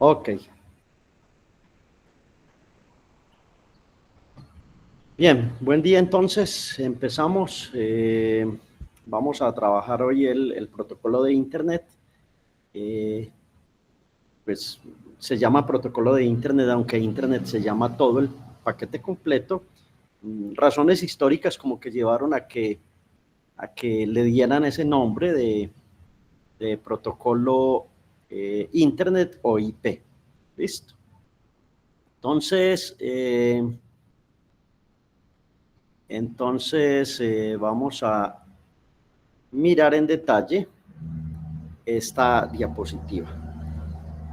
Ok. Bien, buen día entonces. Empezamos. Vamos a trabajar hoy el protocolo de Internet. Pues se llama protocolo de Internet, aunque Internet se llama todo el paquete completo. Razones históricas como que llevaron a que le dieran ese nombre de protocolo Internet o IP. ¿Listo? Entonces, vamos a mirar en detalle esta diapositiva.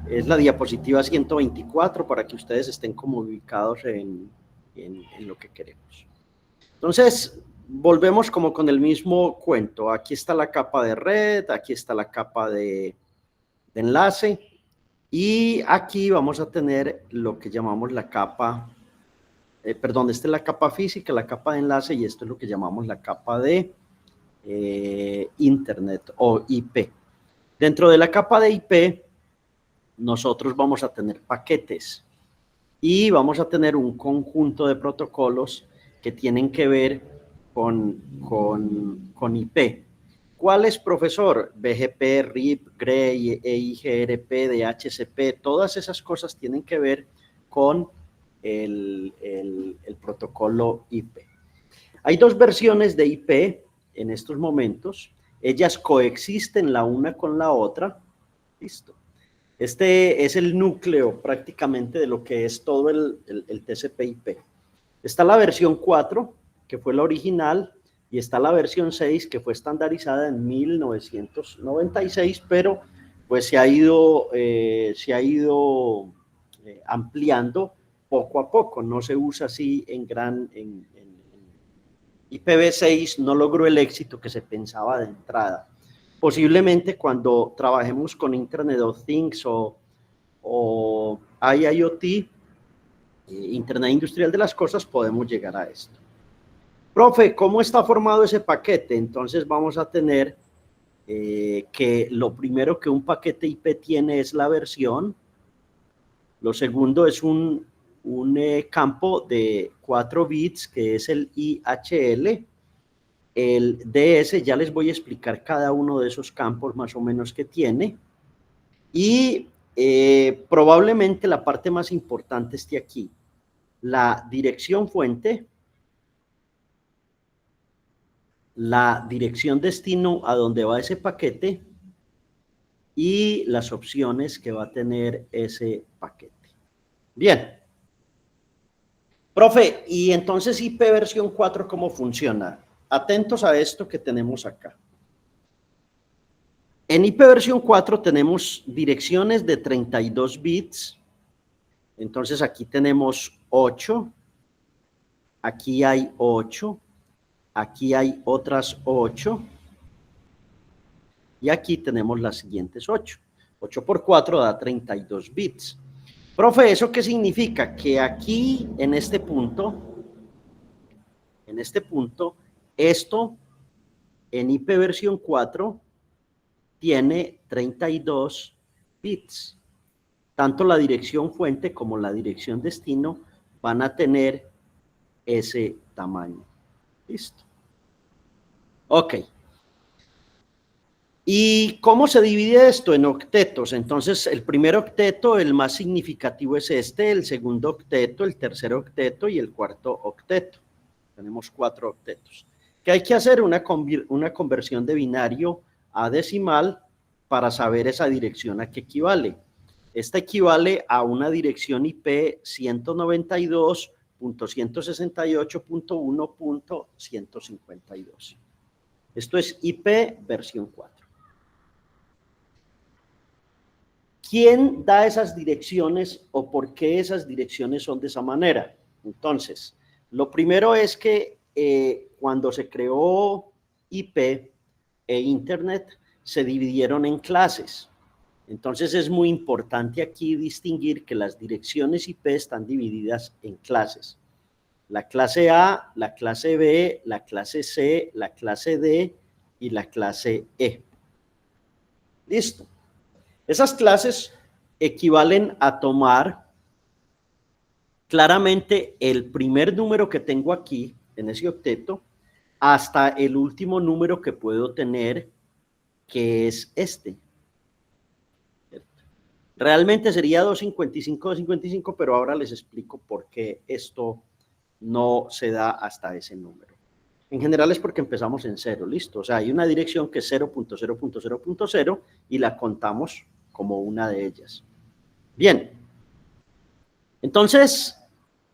Es la diapositiva 124 para que ustedes estén como ubicados en lo que queremos. Entonces, volvemos como con el mismo cuento. Aquí está la capa de red, aquí está la capa de enlace y aquí vamos a tener lo que llamamos la capa, esta es la capa física, la capa de enlace y esto es lo que llamamos la capa de Internet o IP. Dentro de la capa de IP, nosotros vamos a tener paquetes y vamos a tener un conjunto de protocolos que tienen que ver con IP. ¿Cuál es, profesor? BGP, RIP, GRE, EIGRP, DHCP, todas esas cosas tienen que ver con el protocolo IP. Hay dos versiones de IP en estos momentos. Ellas coexisten la una con la otra. Listo. Este es el núcleo prácticamente de lo que es todo el TCP/IP. Está la versión 4, que fue la original, y está la versión 6, que fue estandarizada en 1996, pero pues se ha ido ampliando poco a poco. No se usa así IPv6 no logró el éxito que se pensaba de entrada. Posiblemente cuando trabajemos con Internet of Things o IIoT, Internet Industrial de las Cosas, podemos llegar a esto. Profe, ¿cómo está formado ese paquete? Entonces vamos a tener que lo primero que un paquete IP tiene es la versión. Lo segundo es un campo de 4 bits que es el IHL. El DS, ya les voy a explicar cada uno de esos campos más o menos que tiene. Y probablemente la parte más importante esté aquí. La dirección fuente, la dirección destino a donde va ese paquete y las opciones que va a tener ese paquete. Bien. Profe, y entonces IP versión 4, ¿cómo funciona? Atentos a esto que tenemos acá. En IP versión 4 tenemos direcciones de 32 bits. Entonces aquí tenemos 8. Aquí hay 8. Aquí hay otras 8. Y aquí tenemos las siguientes 8. 8 por 4 da 32 bits. Profe, ¿eso qué significa? Que aquí, en este punto, esto en IP versión 4 tiene 32 bits. Tanto la dirección fuente como la dirección destino van a tener ese tamaño. Listo. Ok. ¿Y cómo se divide esto? En octetos. Entonces, el primer octeto, el más significativo es este, el segundo octeto, el tercer octeto y el cuarto octeto. Tenemos 4 octetos. ¿Qué hay que hacer? Una conversión de binario a decimal para saber esa dirección a qué equivale. Esta equivale a una dirección IP 192.168.1.152. Esto es IP versión 4. ¿Quién da esas direcciones o por qué esas direcciones son de esa manera? Entonces, lo primero es que cuando se creó IP e Internet, se dividieron en clases. Entonces, es muy importante aquí distinguir que las direcciones IP están divididas en clases. La clase A, la clase B, la clase C, la clase D y la clase E. Listo. Esas clases equivalen a tomar claramente el primer número que tengo aquí en ese octeto hasta el último número que puedo tener, que es este. Realmente sería 255, 255, pero ahora les explico por qué esto no se da hasta ese número. En general es porque empezamos en cero, listo. O sea, hay una dirección que es 0.0.0.0 y la contamos como una de ellas. Bien. Entonces,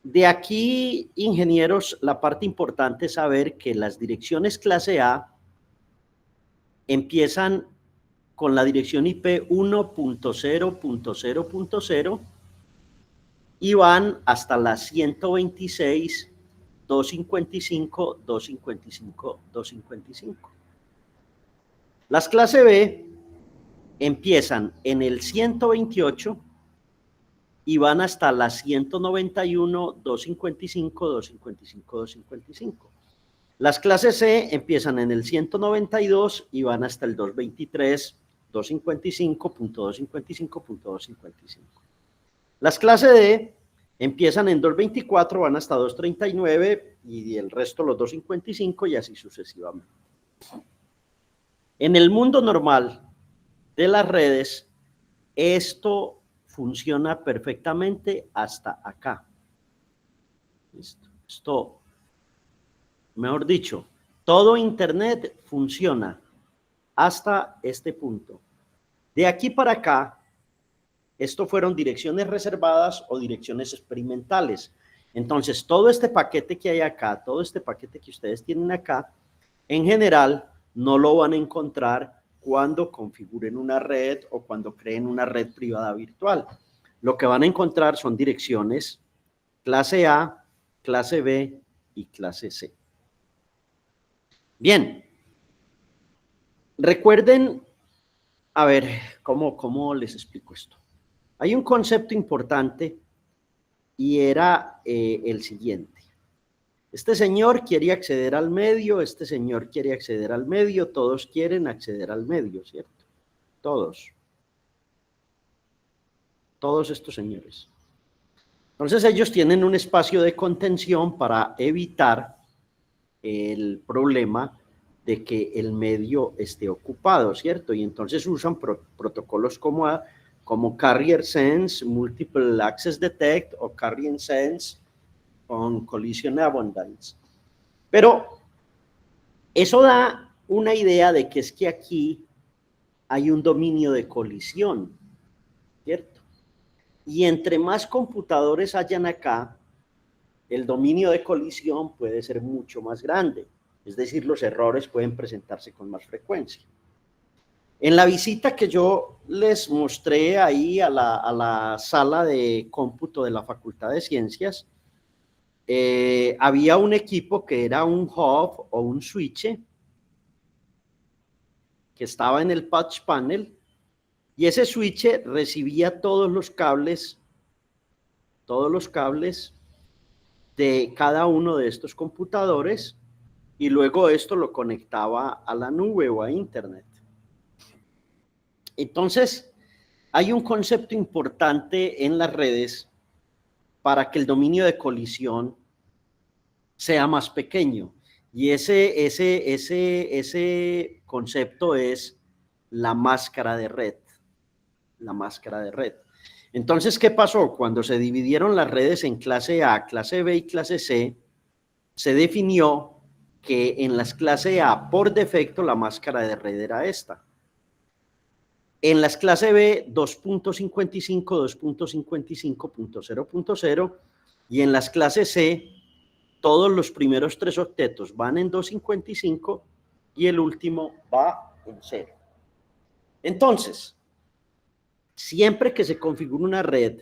de aquí, ingenieros, la parte importante es saber que las direcciones clase A empiezan con la dirección IP 1.0.0.0 y van hasta la 126, 255, 255, 255. Las clase B empiezan en el 128 y van hasta la 191, 255, 255, 255. Las clases C empiezan en el 192 y van hasta el 223, 255.255.255. Las clases D empiezan en 224, van hasta 239 y el resto los 255 y así sucesivamente. En el mundo normal de las redes, esto funciona perfectamente hasta acá. ¿Listo? Esto, mejor dicho, todo Internet funciona hasta este punto. De aquí para acá, esto fueron direcciones reservadas o direcciones experimentales. Entonces, todo este paquete que hay acá, todo este paquete que ustedes tienen acá, en general, no lo van a encontrar cuando configuren una red o cuando creen una red privada virtual. Lo que van a encontrar son direcciones clase A, clase B y clase C. Bien, recuerden, a ver, ¿cómo les explico esto? Hay un concepto importante y era el siguiente. Este señor quiere acceder al medio, este señor quiere acceder al medio, todos quieren acceder al medio, ¿cierto? Todos estos señores. Entonces ellos tienen un espacio de contención para evitar el problema de que el medio esté ocupado, ¿cierto? Y entonces usan protocolos como Carrier Sense, Multiple Access Detect o Carrier Sense con Collision Avoidance. Pero eso da una idea de que es que aquí hay un dominio de colisión, ¿cierto? Y entre más computadores hayan acá, el dominio de colisión puede ser mucho más grande. Es decir, los errores pueden presentarse con más frecuencia. En la visita que yo les mostré ahí a la sala de cómputo de la Facultad de Ciencias, había un equipo que era un hub o un switch que estaba en el patch panel y ese switch recibía todos los cables de cada uno de estos computadores y luego esto lo conectaba a la nube o a internet. Entonces, hay un concepto importante en las redes para que el dominio de colisión sea más pequeño. Y ese concepto es la máscara de red. La máscara de red. Entonces, ¿qué pasó? Cuando se dividieron las redes en clase A, clase B y clase C, se definió que en las clase A, por defecto, la máscara de red era esta. En las clase B, 2.55, 2.55.0.0 y en las clases C, todos los primeros tres octetos van en 255 y el último va en 0. Entonces, siempre que se configura una red,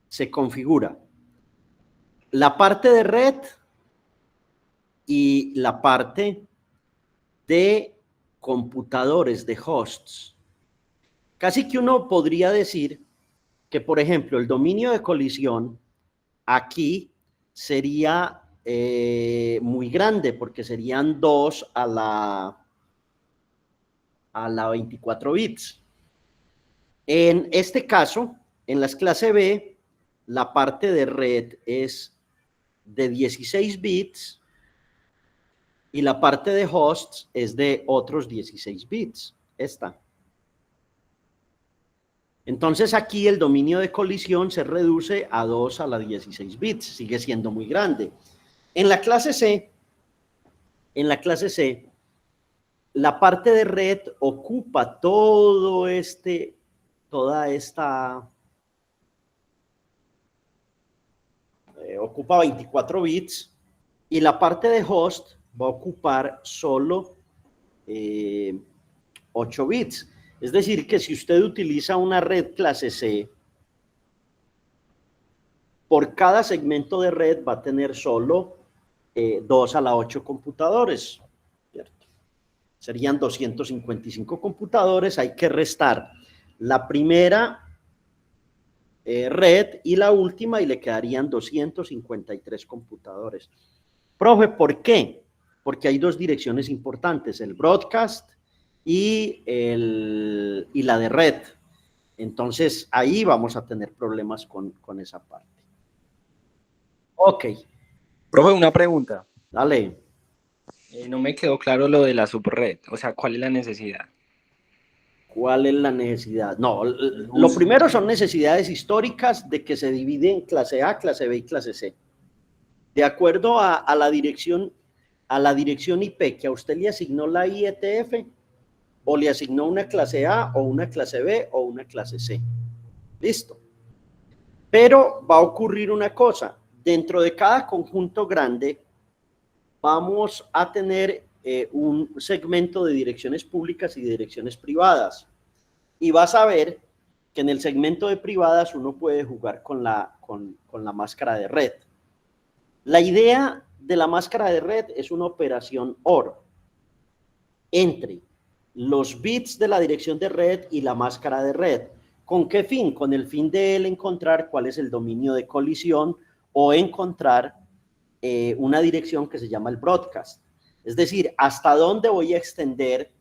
se configura la parte de red y la parte de computadores, de hosts. Casi que uno podría decir que, por ejemplo, el dominio de colisión aquí sería muy grande, porque serían 2 a la 24 bits. En este caso, en las clase B, la parte de red es de 16 bits y la parte de hosts es de otros 16 bits. Esta. Entonces aquí el dominio de colisión se reduce a 2 a la 16 bits, sigue siendo muy grande. En la clase C, la parte de red ocupa toda esta, ocupa 24 bits y la parte de host va a ocupar solo 8 bits. Es decir, que si usted utiliza una red clase C, por cada segmento de red va a tener solo 2 a la 8 computadores, ¿cierto? Serían 255 computadores, hay que restar la primera red y la última y le quedarían 253 computadores. Profe, ¿por qué? Porque hay dos direcciones importantes, el broadcast y la de red. Entonces, ahí vamos a tener problemas con esa parte. Ok. Profe, una pregunta. Dale. No me quedó claro lo de la subred. O sea, ¿cuál es la necesidad? ¿Cuál es la necesidad? No, lo primero son necesidades históricas de que se divide en clase A, clase B y clase C. De acuerdo a la dirección IP que a usted le asignó la IETF, o le asignó una clase A, o una clase B, o una clase C. Listo. Pero va a ocurrir una cosa. Dentro de cada conjunto grande, vamos a tener un segmento de direcciones públicas y de direcciones privadas. Y vas a ver que en el segmento de privadas uno puede jugar con la máscara de red. La idea de la máscara de red es una operación OR entre los bits de la dirección de red y la máscara de red. ¿Con qué fin? Con el fin de él encontrar cuál es el dominio de colisión o encontrar una dirección que se llama el broadcast. Es decir, hasta dónde voy a extender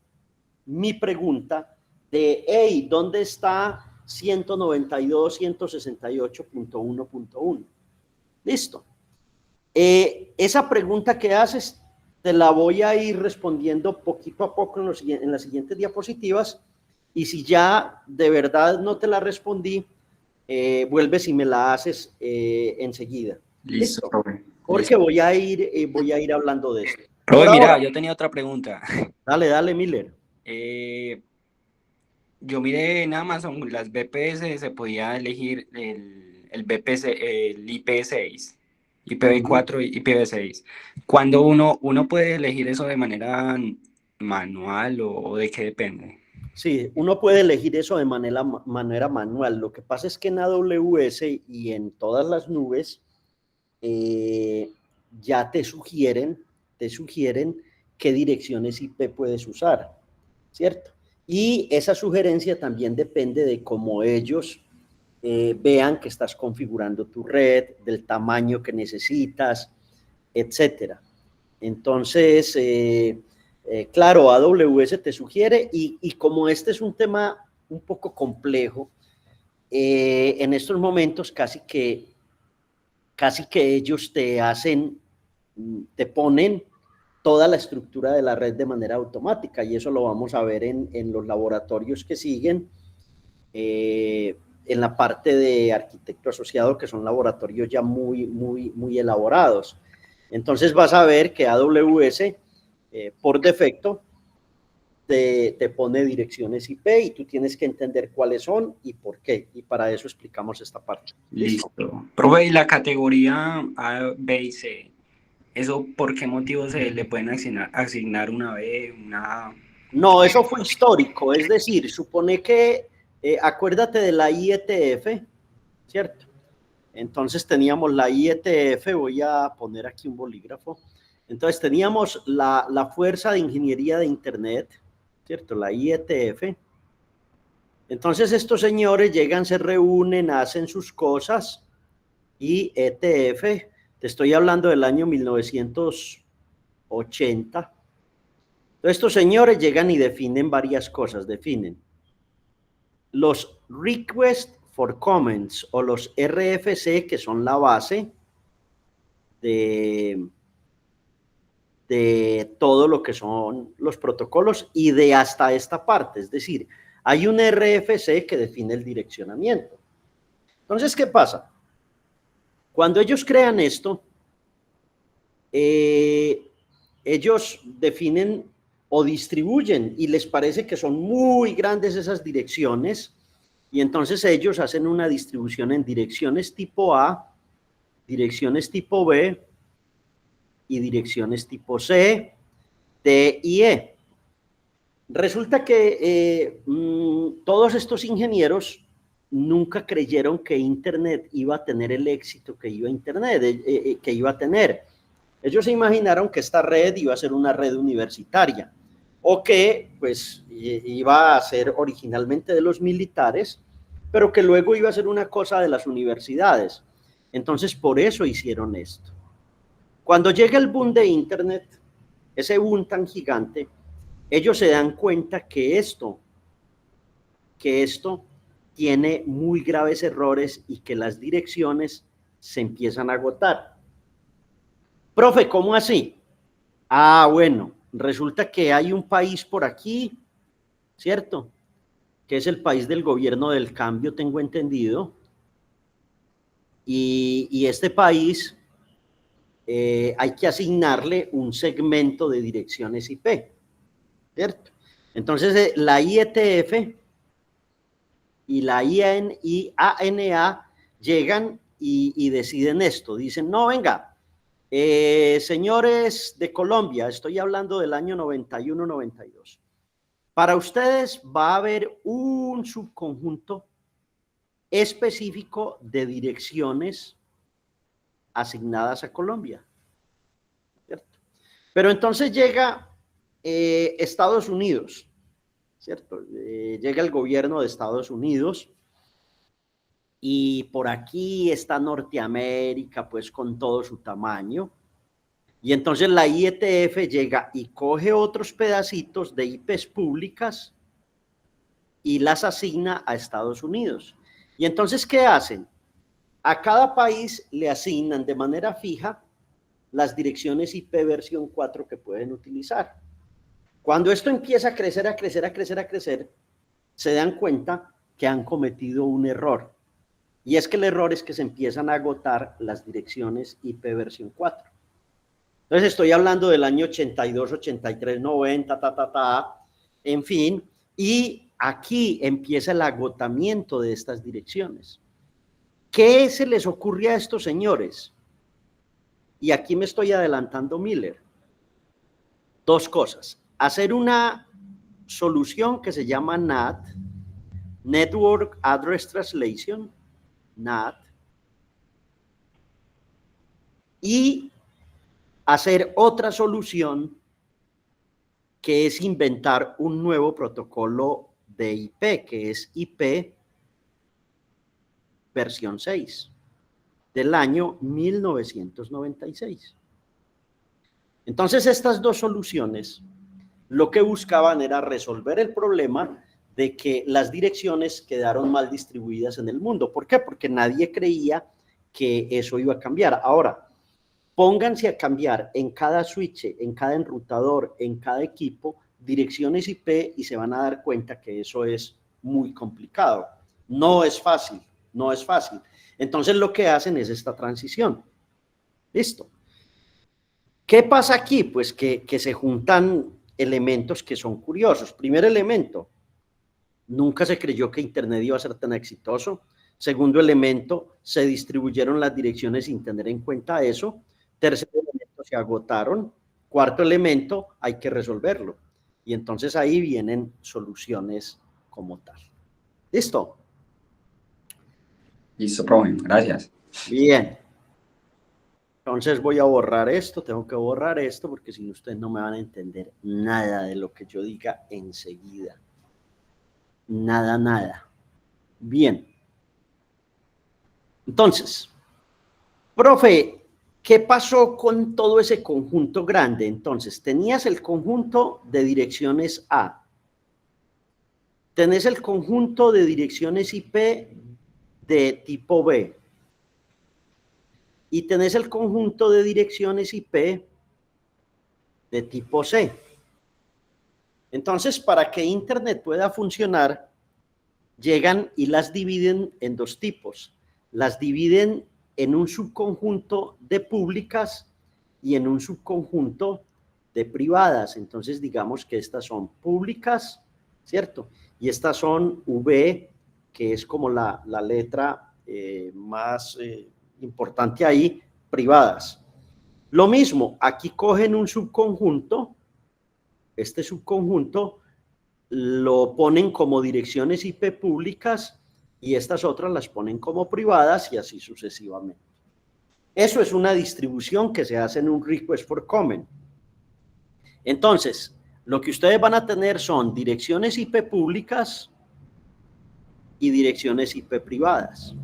mi pregunta de, hey, ¿dónde está 192.168.1.1? Listo. Esa pregunta que haces te la voy a ir respondiendo poquito a poco en las siguientes diapositivas, y si ya de verdad no te la respondí, vuelves y me la haces enseguida. Listo, profe. Porque voy a ir hablando de esto. Profe, mira, yo tenía otra pregunta. Dale, Miller. Yo miré en Amazon, las BPS se podía elegir el BPS, el IP6, IPv4 y IPv6. Cuando uno puede elegir eso de manera manual o de qué depende. Sí, uno puede elegir eso de manera manual. Lo que pasa es que en AWS y en todas las nubes ya te sugieren qué direcciones IP puedes usar, ¿cierto? Y esa sugerencia también depende de cómo ellos vean que estás configurando tu red, del tamaño que necesitas, etcétera. Entonces, claro, AWS te sugiere, y como este es un tema un poco complejo, en estos momentos casi que ellos te ponen toda la estructura de la red de manera automática, y eso lo vamos a ver en los laboratorios que siguen, en la parte de arquitecto asociado, que son laboratorios ya muy elaborados. Entonces vas a ver que AWS por defecto te pone direcciones IP y tú tienes que entender cuáles son y por qué, y para eso explicamos esta parte. Listo. Profe, ¿y la categoría A, B y C? ¿Eso por qué motivo se le pueden asignar una B, una A? No, eso fue histórico, es decir, supone que, acuérdate de la IETF, ¿cierto? Entonces teníamos la IETF, voy a poner aquí un bolígrafo. Entonces teníamos la Fuerza de Ingeniería de Internet, ¿cierto? La IETF. Entonces estos señores llegan, se reúnen, hacen sus cosas, y ETF, te estoy hablando del año 1980. Entonces estos señores llegan y definen varias cosas, definen los Request for Comments o los RFC, que son la base de todo lo que son los protocolos y de hasta esta parte. Es decir, hay un RFC que define el direccionamiento. Entonces, ¿qué pasa? Cuando ellos crean esto, ellos definen o distribuyen y les parece que son muy grandes esas direcciones y entonces ellos hacen una distribución en direcciones tipo A, direcciones tipo B y direcciones tipo C, D y E. Resulta que todos estos ingenieros nunca creyeron que Internet iba a tener el éxito que iba a tener. Ellos se imaginaron que esta red iba a ser una red universitaria o que pues iba a ser originalmente de los militares, pero que luego iba a ser una cosa de las universidades. Entonces, por eso hicieron esto. Cuando llega el boom de Internet, ese boom tan gigante, ellos se dan cuenta que esto tiene muy graves errores y que las direcciones se empiezan a agotar. Profe, ¿cómo así? Ah, bueno, resulta que hay un país por aquí, ¿cierto? Que es el país del gobierno del cambio, tengo entendido. Y este país hay que asignarle un segmento de direcciones IP, ¿cierto? Entonces, la IETF y la IANA llegan y deciden esto. Dicen, no, venga, señores de Colombia, estoy hablando del año 91-92. Para ustedes va a haber un subconjunto específico de direcciones asignadas a Colombia, ¿cierto? Pero entonces llega Estados Unidos, ¿cierto? Llega el gobierno de Estados Unidos y por aquí está Norteamérica, pues con todo su tamaño. Y entonces la IETF llega y coge otros pedacitos de IPs públicas y las asigna a Estados Unidos. Y entonces, ¿qué hacen? A cada país le asignan de manera fija las direcciones IP versión 4 que pueden utilizar. Cuando esto empieza a crecer, se dan cuenta que han cometido un error. Y es que el error es que se empiezan a agotar las direcciones IP versión 4. Entonces estoy hablando del año 82, 83, 90, en fin, y aquí empieza el agotamiento de estas direcciones. ¿Qué se les ocurre a estos señores? Y aquí me estoy adelantando, Miller. Dos cosas. Hacer una solución que se llama NAT, Network Address Translation, NAT, y hacer otra solución que es inventar un nuevo protocolo de IP, que es IP versión 6 del año 1996. Entonces, estas dos soluciones lo que buscaban era resolver el problema de que las direcciones quedaron mal distribuidas en el mundo. ¿Por qué? Porque nadie creía que eso iba a cambiar. Ahora, pónganse a cambiar en cada switch, en cada enrutador, en cada equipo, direcciones IP y se van a dar cuenta que eso es muy complicado. No es fácil, no es fácil. Entonces lo que hacen es esta transición. Listo. ¿Qué pasa aquí? Pues que se juntan elementos que son curiosos. Primer elemento, nunca se creyó que Internet iba a ser tan exitoso. Segundo elemento, se distribuyeron las direcciones sin tener en cuenta eso. Tercer elemento, se agotaron. Cuarto elemento, hay que resolverlo. Y entonces ahí vienen soluciones como tal. ¿Listo? Listo, profe, gracias. Bien. Entonces voy a borrar esto, tengo que borrar esto porque si no ustedes no me van a entender nada de lo que yo diga enseguida. Nada. Bien. Entonces, profe, ¿qué pasó con todo ese conjunto grande? Entonces, tenías el conjunto de direcciones A, tenés el conjunto de direcciones IP de tipo B y tenés el conjunto de direcciones IP de tipo C. Entonces, para que Internet pueda funcionar, llegan y las dividen en dos tipos. Las dividen en un subconjunto de públicas y en un subconjunto de privadas. Entonces, digamos que estas son públicas, ¿cierto? Y estas son V, que es como la letra más importante ahí, privadas. Lo mismo, aquí cogen un subconjunto, este subconjunto lo ponen como direcciones IP públicas y estas otras las ponen como privadas y así sucesivamente. Eso es una distribución que se hace en un request for comment. Entonces, lo que ustedes van a tener son direcciones IP públicas y direcciones IP privadas.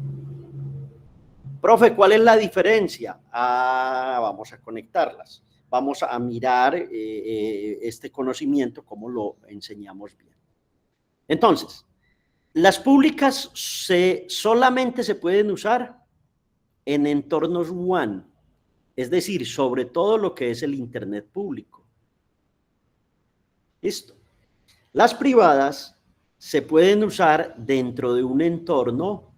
Profe, ¿cuál es la diferencia? Vamos a conectarlas. Vamos a mirar este conocimiento, cómo lo enseñamos bien. Entonces, las públicas solamente se pueden usar en entornos WAN, es decir, sobre todo lo que es el Internet público. Listo. Las privadas se pueden usar dentro de un entorno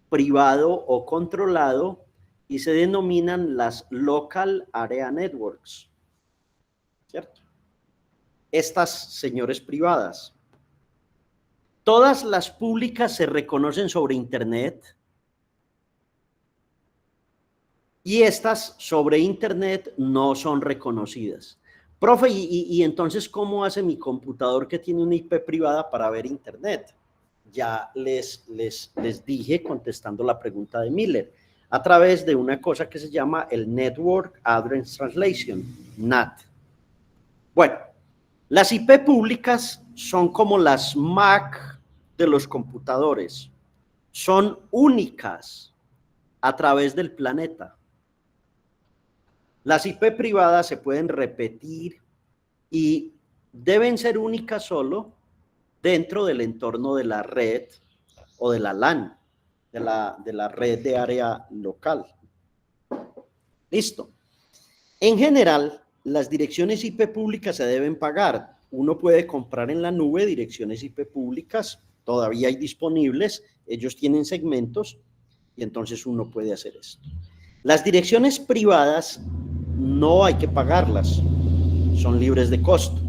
privado o controlado y se denominan las Local Area Networks, ¿cierto? Estas, señores, privadas. Todas las públicas se reconocen sobre Internet y estas sobre Internet no son reconocidas. Profe, ¿y entonces cómo hace mi computador que tiene una IP privada para ver Internet? Ya les dije contestando la pregunta de Miller, a través de una cosa que se llama el Network Address Translation, NAT. Bueno, las IP públicas son como las MAC de los computadores, son únicas a través del planeta. Las IP privadas se pueden repetir y deben ser únicas solo dentro del entorno de la red o de la LAN, de la red de área local. Listo. En general, las direcciones IP públicas se deben pagar. Uno puede comprar en la nube direcciones IP públicas, todavía hay disponibles, ellos tienen segmentos y entonces uno puede hacer esto. Las direcciones privadas no hay que pagarlas, son libres de costo.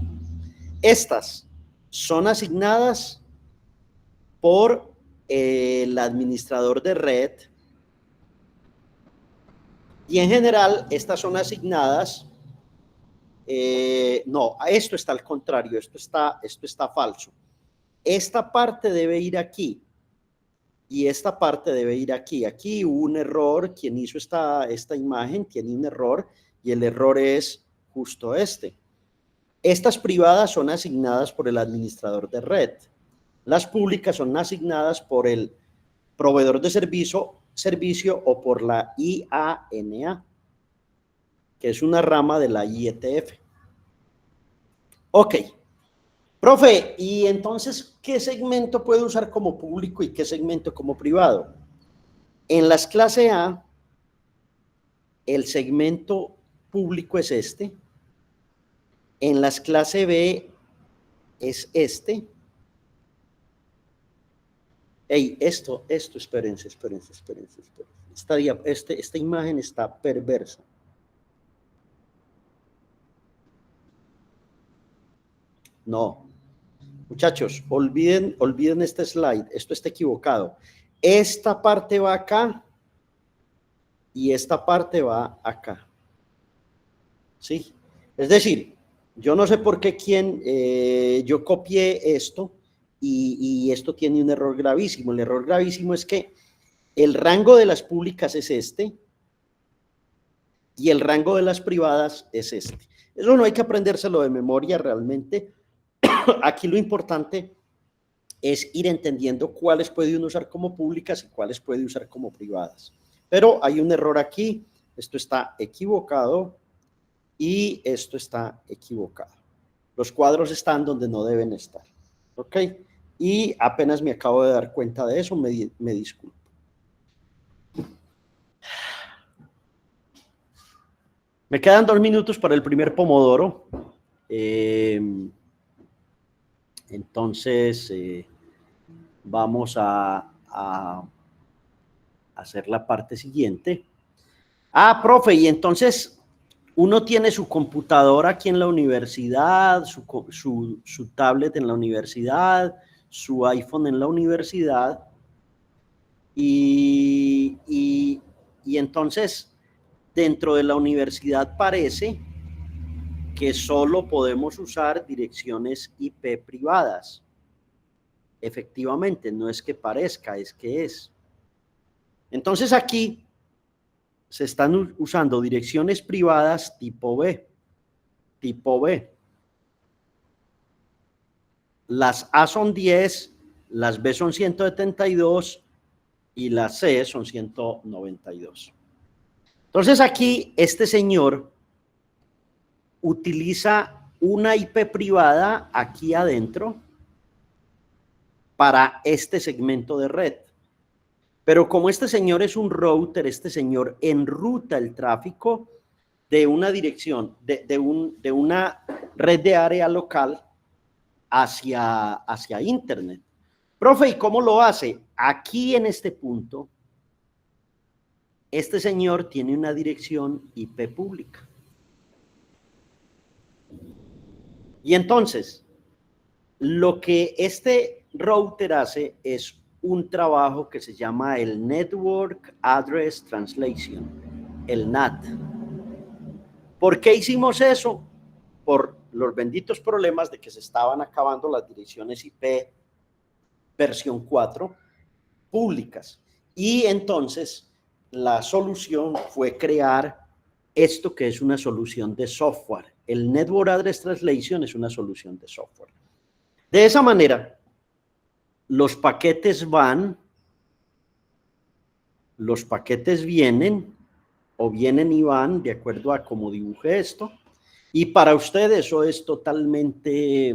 Estas son asignadas por el administrador de red y en general estas son asignadas, no, esto está al contrario, esto está falso. Esta parte debe ir aquí y esta parte debe ir aquí. Aquí hubo un error, quien hizo esta imagen tiene un error y el error es justo este. Estas privadas son asignadas por el administrador de red. Las públicas son asignadas por el proveedor de servicio o por la IANA, que es una rama de la IETF. Ok. Profe, ¿y entonces qué segmento puedo usar como público y qué segmento como privado? En las clase A, el segmento público es este. En las clase B es este. Hey, espérense. Esta imagen está perversa. No. Muchachos, olviden este slide. Esto está equivocado. Esta parte va acá y esta parte va acá. ¿Sí? Es decir, yo no sé por qué yo copié esto y esto tiene un error gravísimo. El error gravísimo es que el rango de las públicas es este y el rango de las privadas es este. Eso no hay que aprendérselo de memoria realmente. Aquí lo importante es ir entendiendo cuáles puede uno usar como públicas y cuáles puede usar como privadas. Pero hay un error aquí, esto está equivocado y esto está equivocado. Los cuadros están donde no deben estar. ¿Ok? y apenas me acabo de dar cuenta de eso, me disculpo. Me quedan 2 minutos para el primer pomodoro. Entonces, vamos a hacer la parte siguiente. Ah, profe, y entonces uno tiene su computadora aquí en la universidad, su tablet en la universidad, su iPhone en la universidad, y entonces dentro de la universidad parece que solo podemos usar direcciones IP privadas. Efectivamente, no es que parezca, es que es. Entonces aquí se están usando direcciones privadas tipo B. Tipo B. Las A son 10, las B son 172 y las C son 192. Entonces aquí este señor utiliza una IP privada aquí adentro para este segmento de red. Pero como este señor es un router, este señor enruta el tráfico de una dirección, de una red de área local hacia Internet. Profe, ¿y cómo lo hace? Aquí en este punto, este señor tiene una dirección IP pública. Y entonces, lo que este router hace es un trabajo que se llama el Network Address Translation, el NAT. ¿Por qué hicimos eso? Por los benditos problemas de que se estaban acabando las direcciones IP versión 4 públicas. Y entonces la solución fue crear esto que es una solución de software. El Network Address Translation es una solución de software. De esa manera, los paquetes van, los paquetes vienen, o vienen y van, de acuerdo a cómo dibujé esto, y para usted eso es totalmente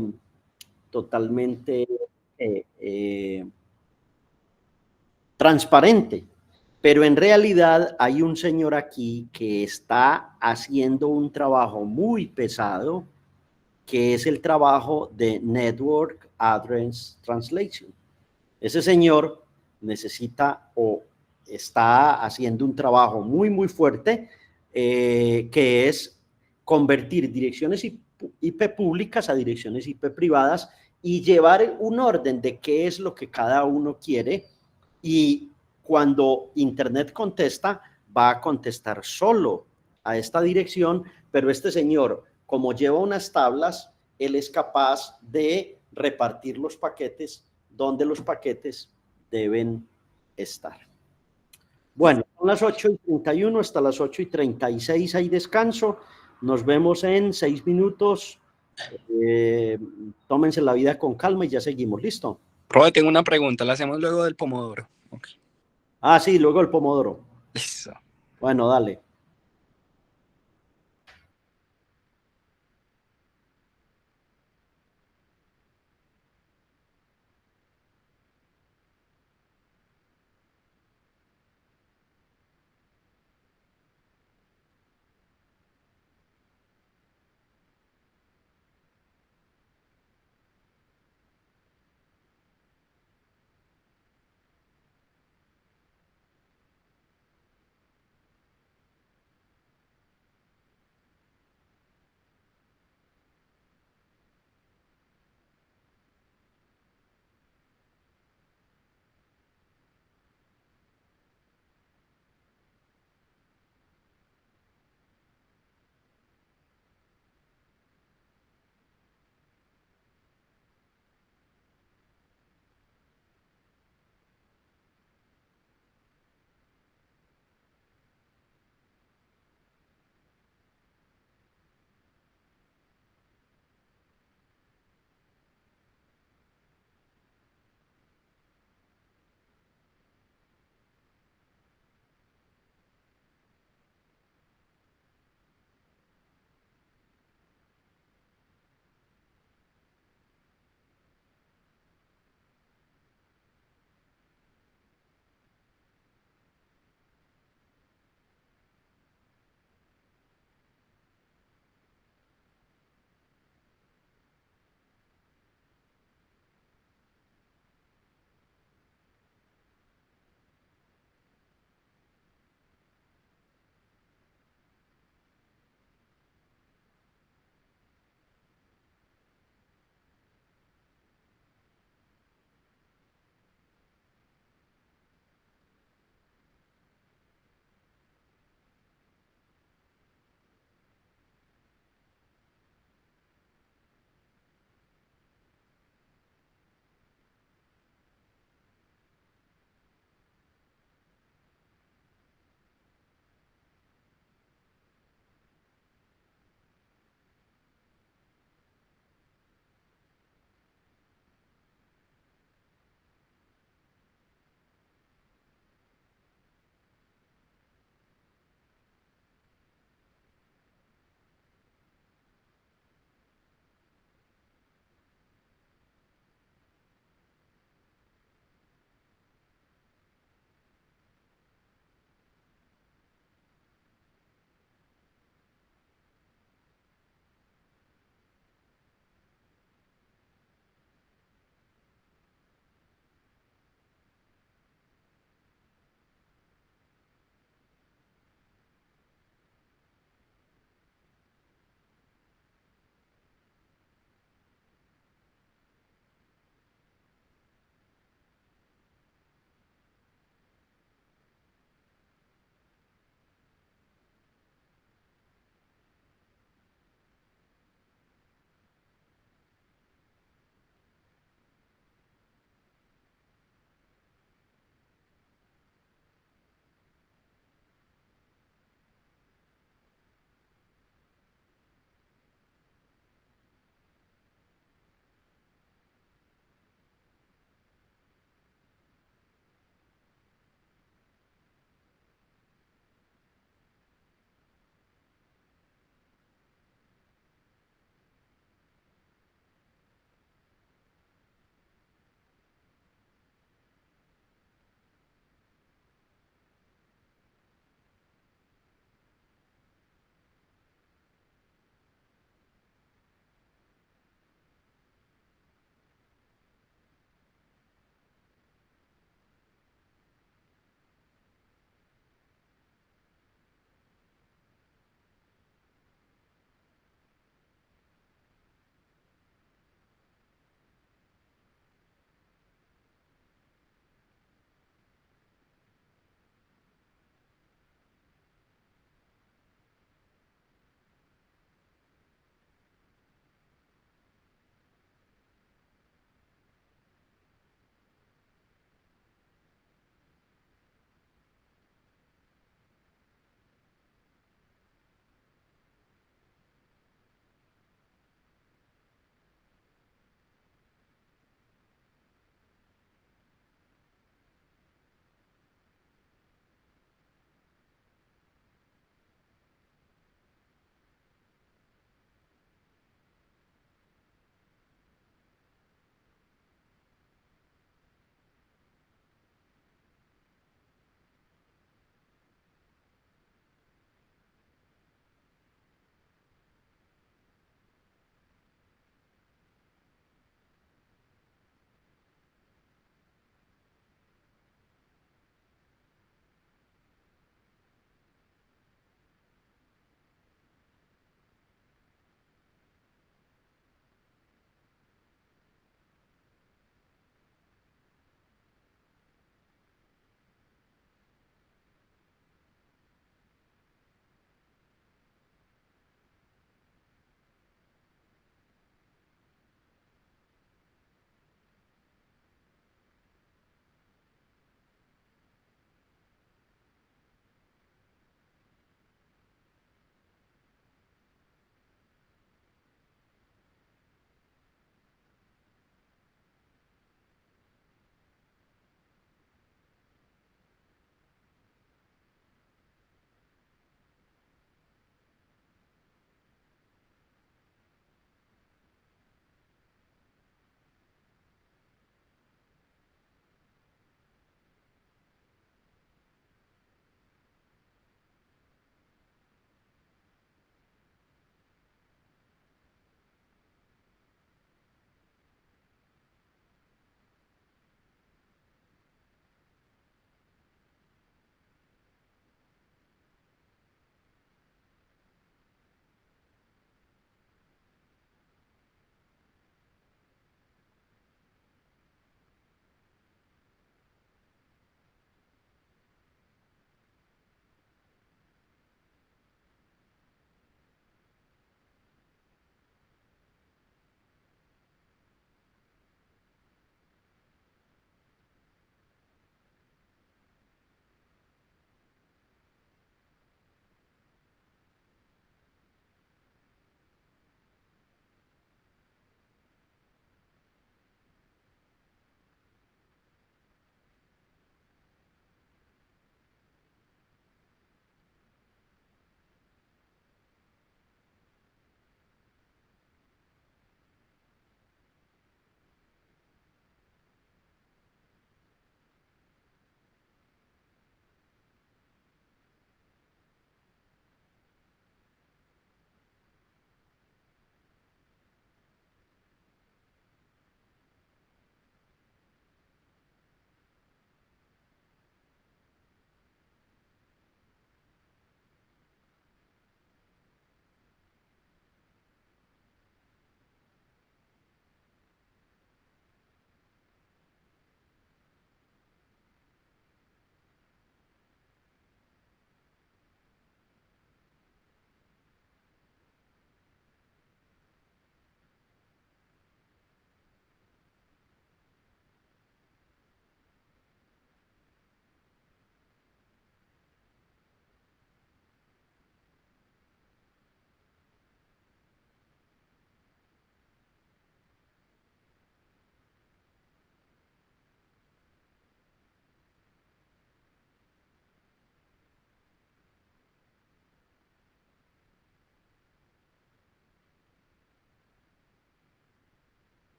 eh, eh, transparente. Pero en realidad hay un señor aquí que está haciendo un trabajo muy pesado, que es el trabajo de Network Address Translation. Ese señor necesita o está haciendo un trabajo muy, muy fuerte, que es convertir direcciones IP públicas a direcciones IP privadas y llevar un orden de qué es lo que cada uno quiere, y cuando Internet contesta, va a contestar solo a esta dirección, pero este señor, como lleva unas tablas, él es capaz de repartir los paquetes donde los paquetes deben estar. Bueno, son las 8:31, hasta las 8:36 hay descanso. Nos vemos en 6 minutos. Tómense la vida con calma y ya seguimos. ¿Listo? Profe, tengo una pregunta, la hacemos luego del pomodoro. Okay. Ah, sí, luego el pomodoro. Listo. Bueno, dale.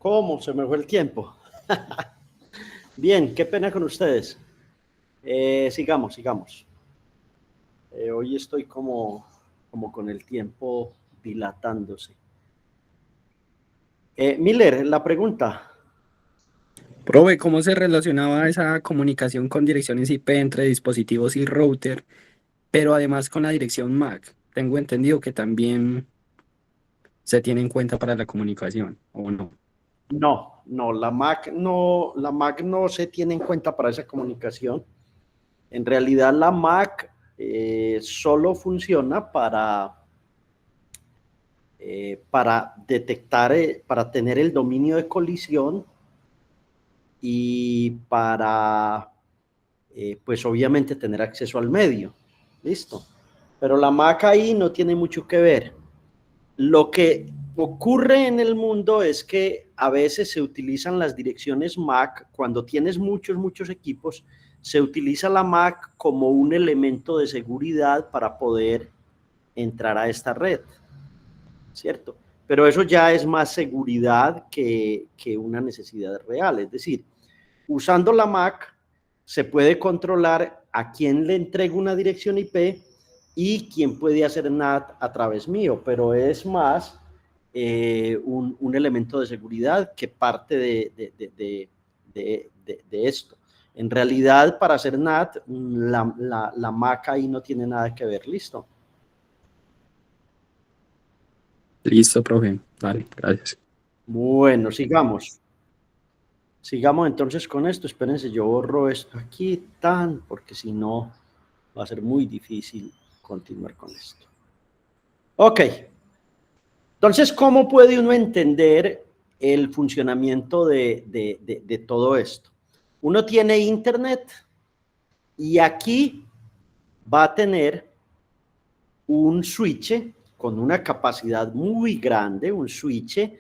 ¿Cómo? Se me fue el tiempo. Bien, qué pena con ustedes. Sigamos. Hoy estoy como con el tiempo dilatándose. Miller, la pregunta. Profe, ¿cómo se relacionaba esa comunicación con direcciones IP entre dispositivos y router, pero además con la dirección MAC? Tengo entendido que también se tiene en cuenta para la comunicación, ¿o no? No, la MAC no se tiene en cuenta para esa comunicación. En realidad la MAC solo funciona para detectar, para tener el dominio de colisión y para, pues obviamente, tener acceso al medio. Listo. Pero la MAC ahí no tiene mucho que ver. Lo que ocurre en el mundo es que a veces se utilizan las direcciones MAC, cuando tienes muchos equipos, se utiliza la MAC como un elemento de seguridad para poder entrar a esta red, ¿cierto? Pero eso ya es más seguridad que una necesidad real. Es decir, usando la MAC se puede controlar a quién le entrego una dirección IP y quién puede hacer NAT a través mío, pero es más un elemento de seguridad que parte de esto. En realidad, para hacer NAT, la MAC ahí no tiene nada que ver. ¿Listo? Listo, profe. Vale, gracias. Bueno, sigamos. Sigamos entonces con esto. Espérense, yo borro esto aquí, porque si no va a ser muy difícil continuar con esto. Ok. Entonces, ¿cómo puede uno entender el funcionamiento de todo esto? Uno tiene internet y aquí va a tener un switch con una capacidad muy grande, un switch.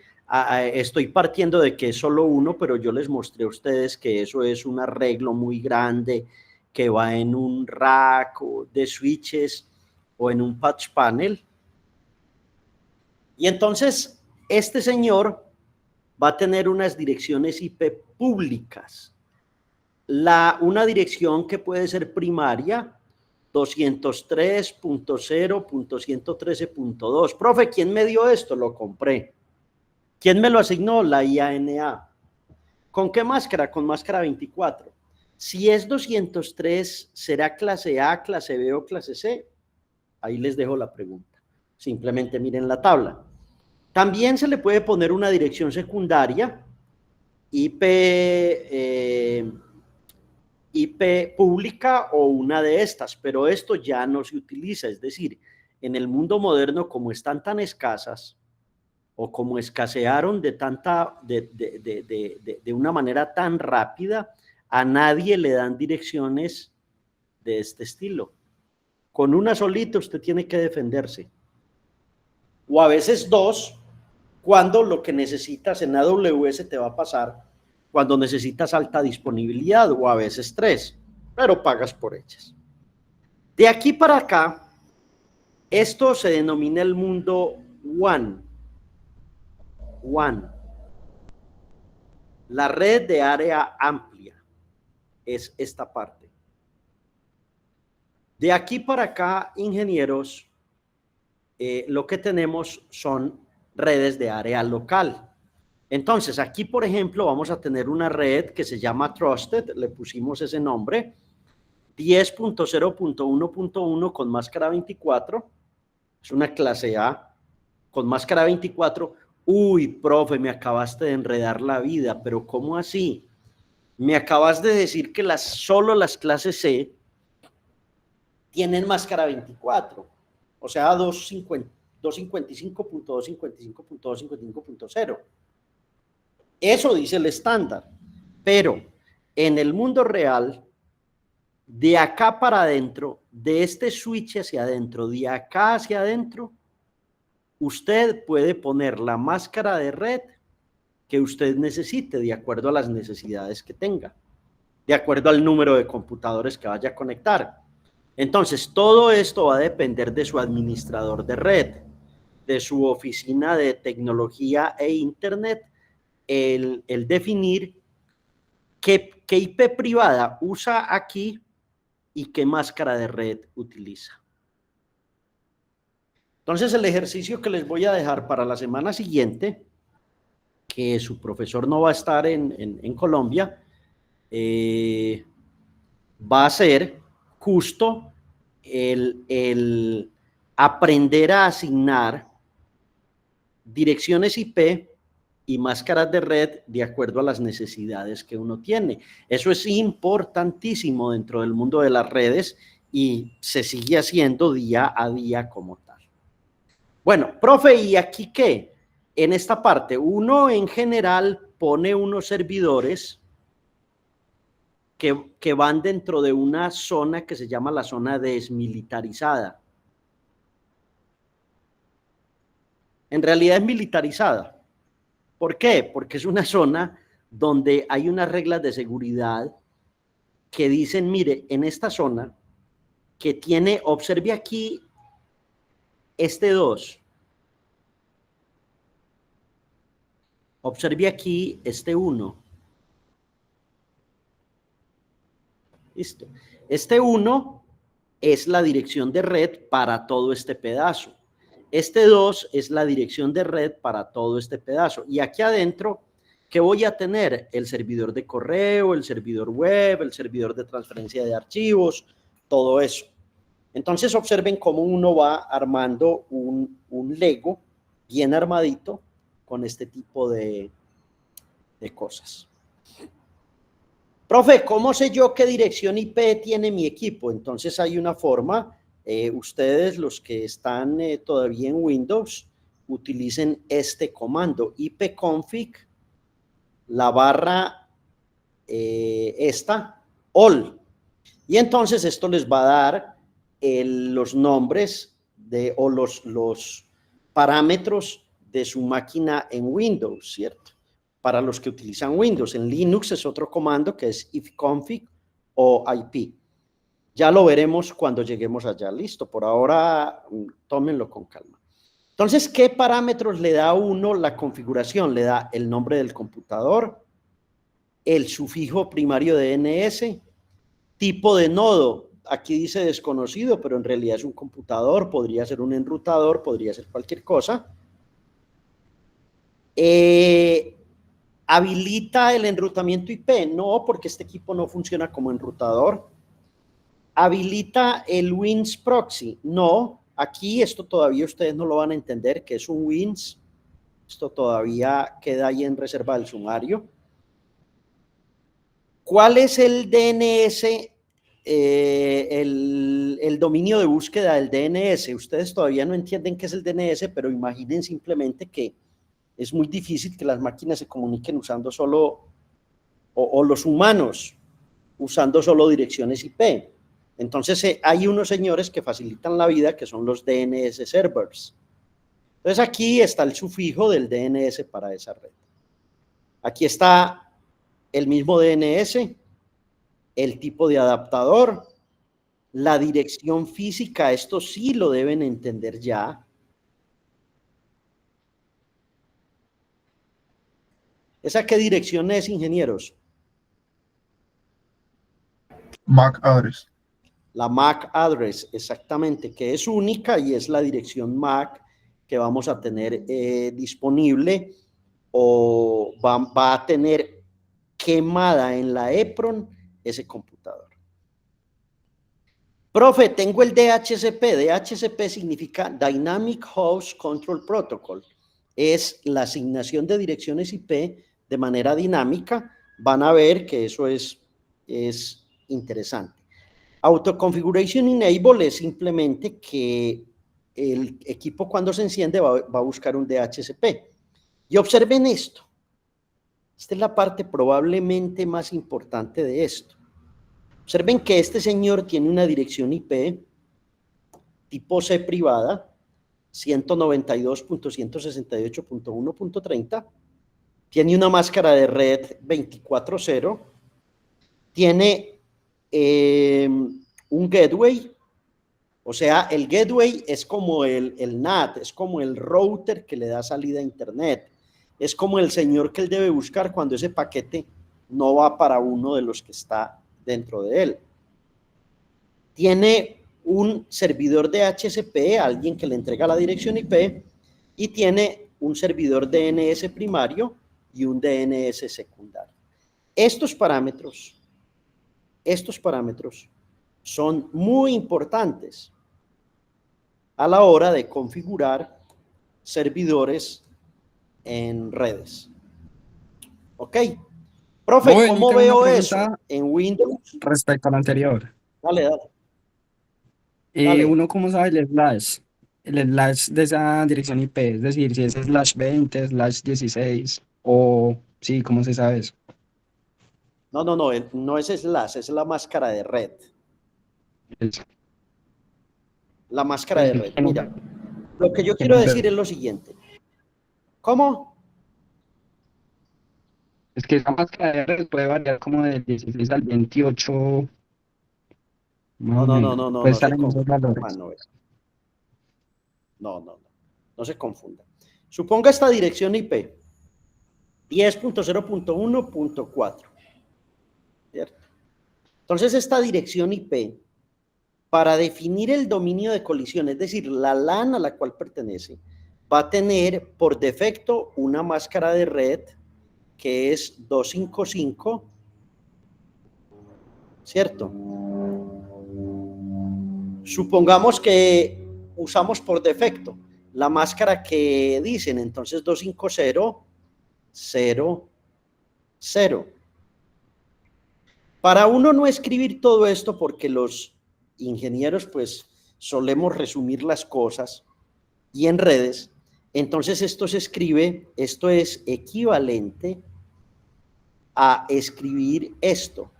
Estoy partiendo de que es solo uno, pero yo les mostré a ustedes que eso es un arreglo muy grande que va en un rack de switches o en un patch panel. Y entonces, este señor va a tener unas direcciones IP públicas. Una dirección que puede ser primaria, 203.0.113.2. Profe, ¿quién me dio esto? Lo compré. ¿Quién me lo asignó? La IANA. ¿Con qué máscara? Con máscara 24. Si es 203, ¿será clase A, clase B o clase C? Ahí les dejo la pregunta. Simplemente miren la tabla. También se le puede poner una dirección secundaria, IP pública o una de estas, pero esto ya no se utiliza. Es decir, en el mundo moderno, como están tan escasas o como escasearon de una manera tan rápida, a nadie le dan direcciones de este estilo. Con una solita usted tiene que defenderse. O a veces dos, cuando lo que necesitas en AWS te va a pasar cuando necesitas alta disponibilidad, o a veces tres, pero pagas por ellas. De aquí para acá, esto se denomina el mundo WAN. La red de área amplia es esta parte. De aquí para acá, ingenieros, lo que tenemos son redes de área local. Entonces, aquí, por ejemplo, vamos a tener una red que se llama Trusted, le pusimos ese nombre, 10.0.1.1 con máscara 24, es una clase A, con máscara 24. Uy, profe, me acabaste de enredar la vida, pero ¿cómo así? Me acabas de decir que solo las clases C tienen máscara 24, o sea, 255.255.255.0. Eso dice el estándar, pero en el mundo real, de acá para adentro, de este switch hacia adentro, de acá hacia adentro, usted puede poner la máscara de red que usted necesite de acuerdo a las necesidades que tenga, de acuerdo al número de computadores que vaya a conectar. Entonces, todo esto va a depender de su administrador de red, de su oficina de tecnología e internet, el definir qué IP privada usa aquí y qué máscara de red utiliza. Entonces, el ejercicio que les voy a dejar para la semana siguiente, que su profesor no va a estar en Colombia, va a ser justo el aprender a asignar direcciones IP y máscaras de red de acuerdo a las necesidades que uno tiene. Eso es importantísimo dentro del mundo de las redes y se sigue haciendo día a día como tal. Bueno, profe, ¿y aquí qué? En esta parte, uno en general pone unos servidores que van dentro de una zona que se llama la zona desmilitarizada. En realidad es militarizada. ¿Por qué? Porque es una zona donde hay unas reglas de seguridad que dicen, mire, en esta zona que tiene, observe aquí este 2. Observe aquí este 1. Listo. Este 1 es la dirección de red para todo este pedazo. Este 2 es la dirección de red para todo este pedazo. Y aquí adentro, ¿qué voy a tener? El servidor de correo, el servidor web, el servidor de transferencia de archivos, todo eso. Entonces observen cómo uno va armando un Lego bien armadito con este tipo de cosas. Profe, ¿cómo sé yo qué dirección IP tiene mi equipo? Entonces hay una forma, ustedes los que están todavía en Windows, utilicen este comando, ipconfig, la barra esta, all. Y entonces esto les va a dar los nombres o los parámetros de su máquina en Windows, ¿cierto? Para los que utilizan Windows. En Linux es otro comando que es ifconfig o IP. Ya lo veremos cuando lleguemos allá. Listo, por ahora tómenlo con calma. Entonces, ¿qué parámetros le da a uno la configuración? Le da el nombre del computador, el sufijo primario de DNS, tipo de nodo. Aquí dice desconocido, pero en realidad es un computador, podría ser un enrutador, podría ser cualquier cosa. ¿Habilita el enrutamiento IP? No, porque este equipo no funciona como enrutador. ¿Habilita el WINS proxy? No, aquí esto todavía ustedes no lo van a entender, que es un WINS. Esto todavía queda ahí en reserva del sumario. ¿Cuál es el DNS? El dominio de búsqueda del DNS. Ustedes todavía no entienden qué es el DNS, pero imaginen simplemente que es muy difícil que las máquinas se comuniquen usando solo, o los humanos, usando solo direcciones IP. Entonces hay unos señores que facilitan la vida, que son los DNS servers. Entonces aquí está el sufijo del DNS para esa red. Aquí está el mismo DNS, el tipo de adaptador, la dirección física, esto sí lo deben entender ya. ¿Esa qué dirección es, ingenieros? MAC address. La MAC address, exactamente, que es única y es la dirección MAC que vamos a tener disponible o va a tener quemada en la EPRON ese computador. Profe, tengo el DHCP. DHCP significa Dynamic Host Control Protocol. Es la asignación de direcciones IP de manera dinámica. Van a ver que eso es interesante. Auto Configuration Enable es simplemente que el equipo cuando se enciende va a buscar un DHCP. Y observen esto. Esta es la parte probablemente más importante de esto. Observen que este señor tiene una dirección IP tipo C privada, 192.168.1.30, tiene una máscara de red 24.0, tiene un gateway, o sea, el gateway es como el NAT, es como el router que le da salida a internet. es como el señor que él debe buscar cuando ese paquete no va para uno de los que está dentro de él. Tiene un servidor DHCP, alguien que le entrega la dirección IP, y tiene un servidor DNS primario y un DNS secundario. Estos parámetros son muy importantes a la hora de configurar servidores en redes. ¿Ok? Profe, Bueno, ¿cómo tengo una veo eso pregunta en Windows? respecto a lo anterior. Dale, dale, dale. ¿Uno cómo sabe el slash? El slash de esa dirección IP, es decir, si es /20, /16, o sí, ¿cómo se sabe eso? No, no es slash, es la máscara de red. Es, La máscara pues, de red. Mira, lo que yo que quiero no decir sé. es lo siguiente. ¿Cómo? Es que esa máscara de red puede variar como del 16 al 28, más o menos. Puede No estar se en esos confunda, valores. hermano. No se confunda. Suponga esta dirección IP, 10.0.1.4, ¿cierto? Entonces, esta dirección IP, para definir el dominio de colisión, es decir, la LAN a la cual pertenece, va a tener por defecto una máscara de red que es 255, ¿cierto? Supongamos que usamos por defecto la máscara que dicen, entonces 250.0.0. Para uno no escribir todo esto, porque los ingenieros pues solemos resumir las cosas y en redes, entonces esto se escribe, esto es equivalente a escribir esto,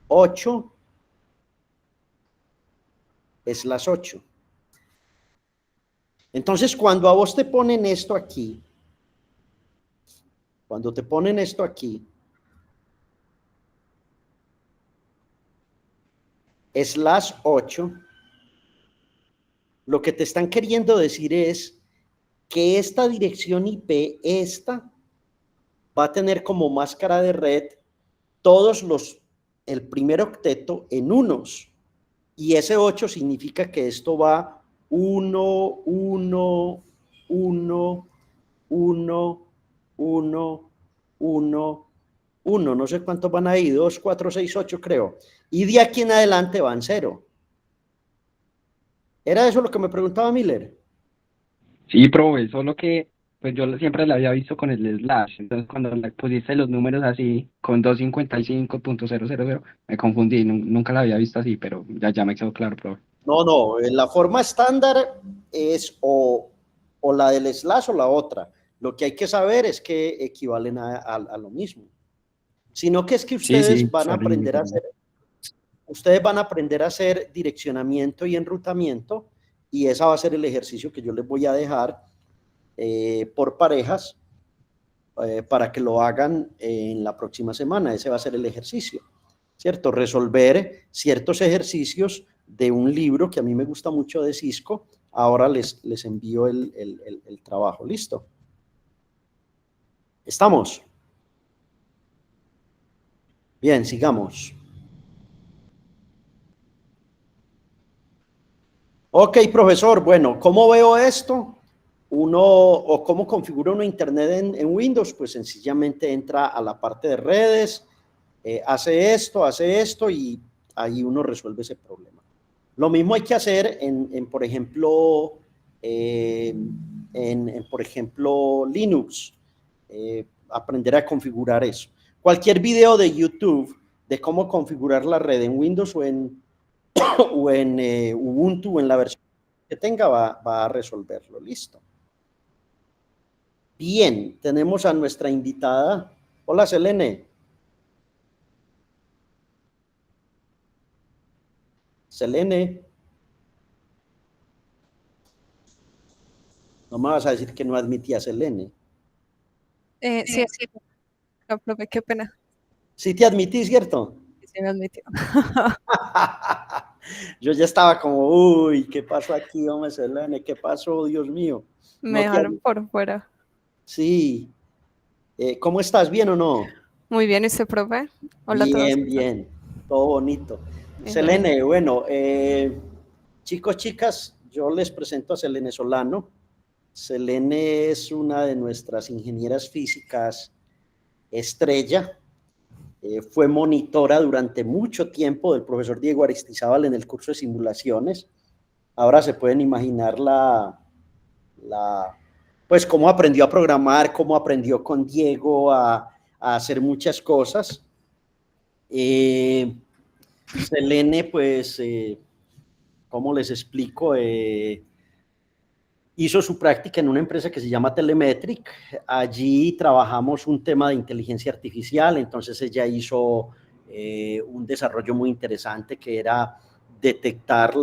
8/8. Entonces, cuando a vos te ponen esto aquí, cuando te ponen esto aquí, /8, lo que te están queriendo decir es que esta dirección IP, esta, va a tener como máscara de red el primer octeto en unos. Y ese 8 significa que esto va 1, 1, 1, 1, 1, 1, 1. No sé cuántos van ahí, 2, 4, 6, 8 creo. Y de aquí en adelante van 0. ¿Era eso lo que me preguntaba Miller? Sí, profe, solo que pues yo siempre la había visto con el slash. Entonces, cuando le pusiste los números así, con 255.000, me confundí. Nunca la había visto así, pero ya me quedó claro, profe. No, la forma estándar es o la del slash o la otra. Lo que hay que saber es que equivalen a lo mismo. Sino que es que Sí, ustedes van a sorry. aprender a hacer direccionamiento y enrutamiento, y ese va a ser el ejercicio que yo les voy a dejar por parejas para que lo hagan en la próxima semana. Ese va a ser el ejercicio, ¿cierto? Resolver ciertos ejercicios de un libro que a mí me gusta mucho de Cisco. Ahora les envío el trabajo. ¿Listo? ¿Estamos? Bien, sigamos. Ok, profesor. Bueno, ¿cómo veo esto? O cómo configura uno Internet en Windows. Pues sencillamente entra a la parte de redes, hace esto y ahí uno resuelve ese problema. Lo mismo hay que hacer por ejemplo, por ejemplo, Linux, aprender a configurar eso. Cualquier video de YouTube de cómo configurar la red en Windows o en Ubuntu, en la versión que tenga, va a resolverlo. Listo. Bien, tenemos a nuestra invitada. Hola, Selene. Selene. No me vas a decir que no admitías el N. Sí, no, profe, qué pena. Sí te admití, ¿cierto? Sí, me admitió. Yo ya estaba como, uy, ¿qué pasó aquí, hombre, Selene? ¿Qué pasó, Dios mío? Me dejaron por fuera. Sí, ¿Cómo estás? ¿Bien o no? Muy bien, ¿y usted, profe? Hola a todos. Bien, bien, todo bonito. Bien. Selene, bueno, chicos, chicas, yo les presento a Selene Solano. Selene es una de nuestras ingenieras físicas estrella. Fue monitora durante mucho tiempo del profesor Diego Aristizábal en el curso de simulaciones. Ahora se pueden imaginar pues cómo aprendió a programar, cómo aprendió con Diego a hacer muchas cosas. Selene, pues, ¿cómo les explico? Hizo su práctica en una empresa que se llama Telemetric. Allí trabajamos un tema de inteligencia artificial, entonces ella hizo un desarrollo muy interesante que era detectar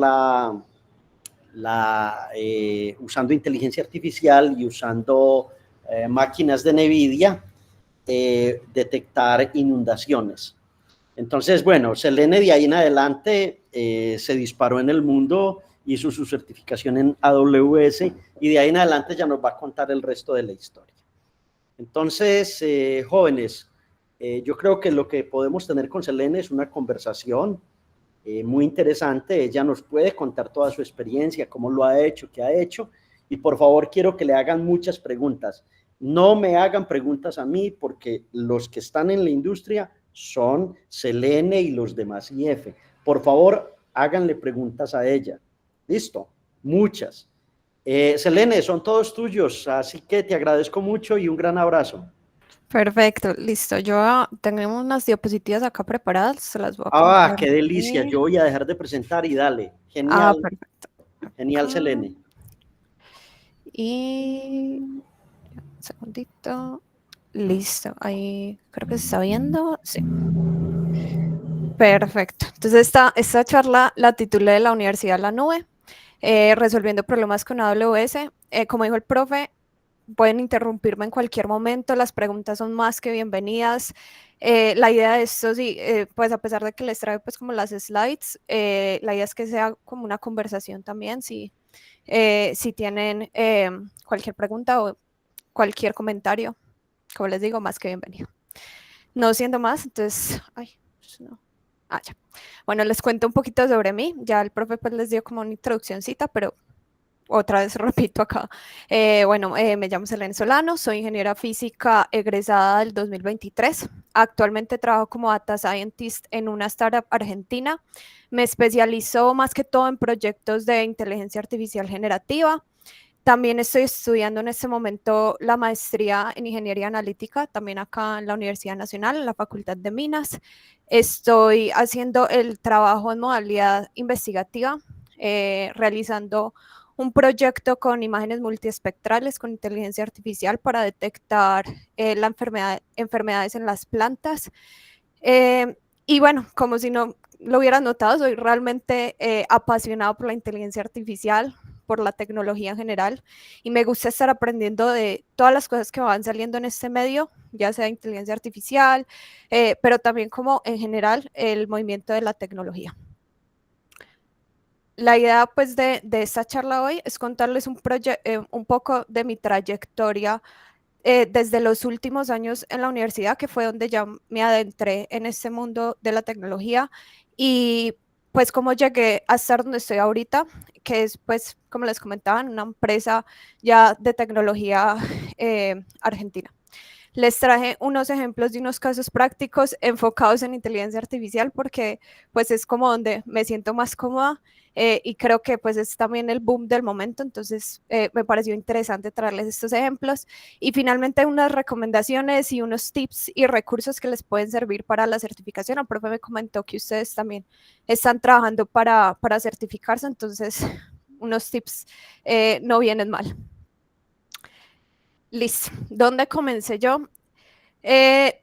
usando inteligencia artificial y usando máquinas de NVIDIA, detectar inundaciones. Entonces, bueno, Selene de ahí en adelante se disparó en el mundo, hizo su certificación en AWS y de ahí en adelante ya nos va a contar el resto de la historia. Entonces, jóvenes, yo creo que lo que podemos tener con Selene es una conversación muy interesante. Ella nos puede contar toda su experiencia, cómo lo ha hecho, qué ha hecho, y por favor quiero que le hagan muchas preguntas. No me hagan preguntas a mí porque los que están en la industria son Selene y los demás IF. Por favor, háganle preguntas a ella. ¿Listo? Muchas. Selene, son todos tuyos, así que te agradezco mucho y un gran abrazo. Perfecto, listo. Tengo unas diapositivas acá preparadas, se las voy a Ah, qué compartir. delicia. Yo voy a dejar de presentar y dale. Genial, Perfecto. genial, Acá. Selene. Y un segundito. Listo, ahí creo que se está viendo. Sí. Perfecto. Entonces, esta charla la titulé de la Universidad de la Nube, resolviendo problemas con AWS. Como dijo el profe, pueden interrumpirme en cualquier momento, las preguntas son más que bienvenidas. La idea de esto, sí, pues a pesar de que les traigo pues como las slides, la idea es que sea como una conversación también, si tienen cualquier pregunta o cualquier comentario, como les digo, más que bienvenido. No siendo más, entonces, no. Ya. Bueno, les cuento un poquito sobre mí, ya el profe pues les dio como una introduccióncita, pero otra vez repito acá. Me llamo Selene Solano, soy ingeniera física egresada del 2023. Actualmente trabajo como data scientist en una startup argentina. Me especializo más que todo en proyectos de inteligencia artificial generativa. También estoy estudiando en este momento la maestría en ingeniería analítica, también acá en la Universidad Nacional, en la Facultad de Minas. Estoy haciendo el trabajo en modalidad investigativa, realizando un proyecto con imágenes multiespectrales con inteligencia artificial para detectar enfermedades en las plantas. Y bueno, como si no lo hubieran notado, soy realmente apasionado por la inteligencia artificial, por la tecnología en general, y me gusta estar aprendiendo de todas las cosas que van saliendo en este medio, ya sea inteligencia artificial, pero también como en general el movimiento de la tecnología. La idea pues de esta charla hoy es contarles un poco de mi trayectoria desde los últimos años en la universidad, que fue donde ya me adentré en este mundo de la tecnología, y pues cómo llegué a estar donde estoy ahorita, que es pues, como les comentaba, una empresa ya de tecnología argentina. Les traje unos ejemplos de unos casos prácticos enfocados en inteligencia artificial porque pues es como donde me siento más cómoda y creo que pues es también el boom del momento, entonces me pareció interesante traerles estos ejemplos y finalmente unas recomendaciones y unos tips y recursos que les pueden servir para la certificación. El profe me comentó que ustedes también están trabajando para certificarse, entonces unos tips no vienen mal. Listo. ¿Dónde comencé yo?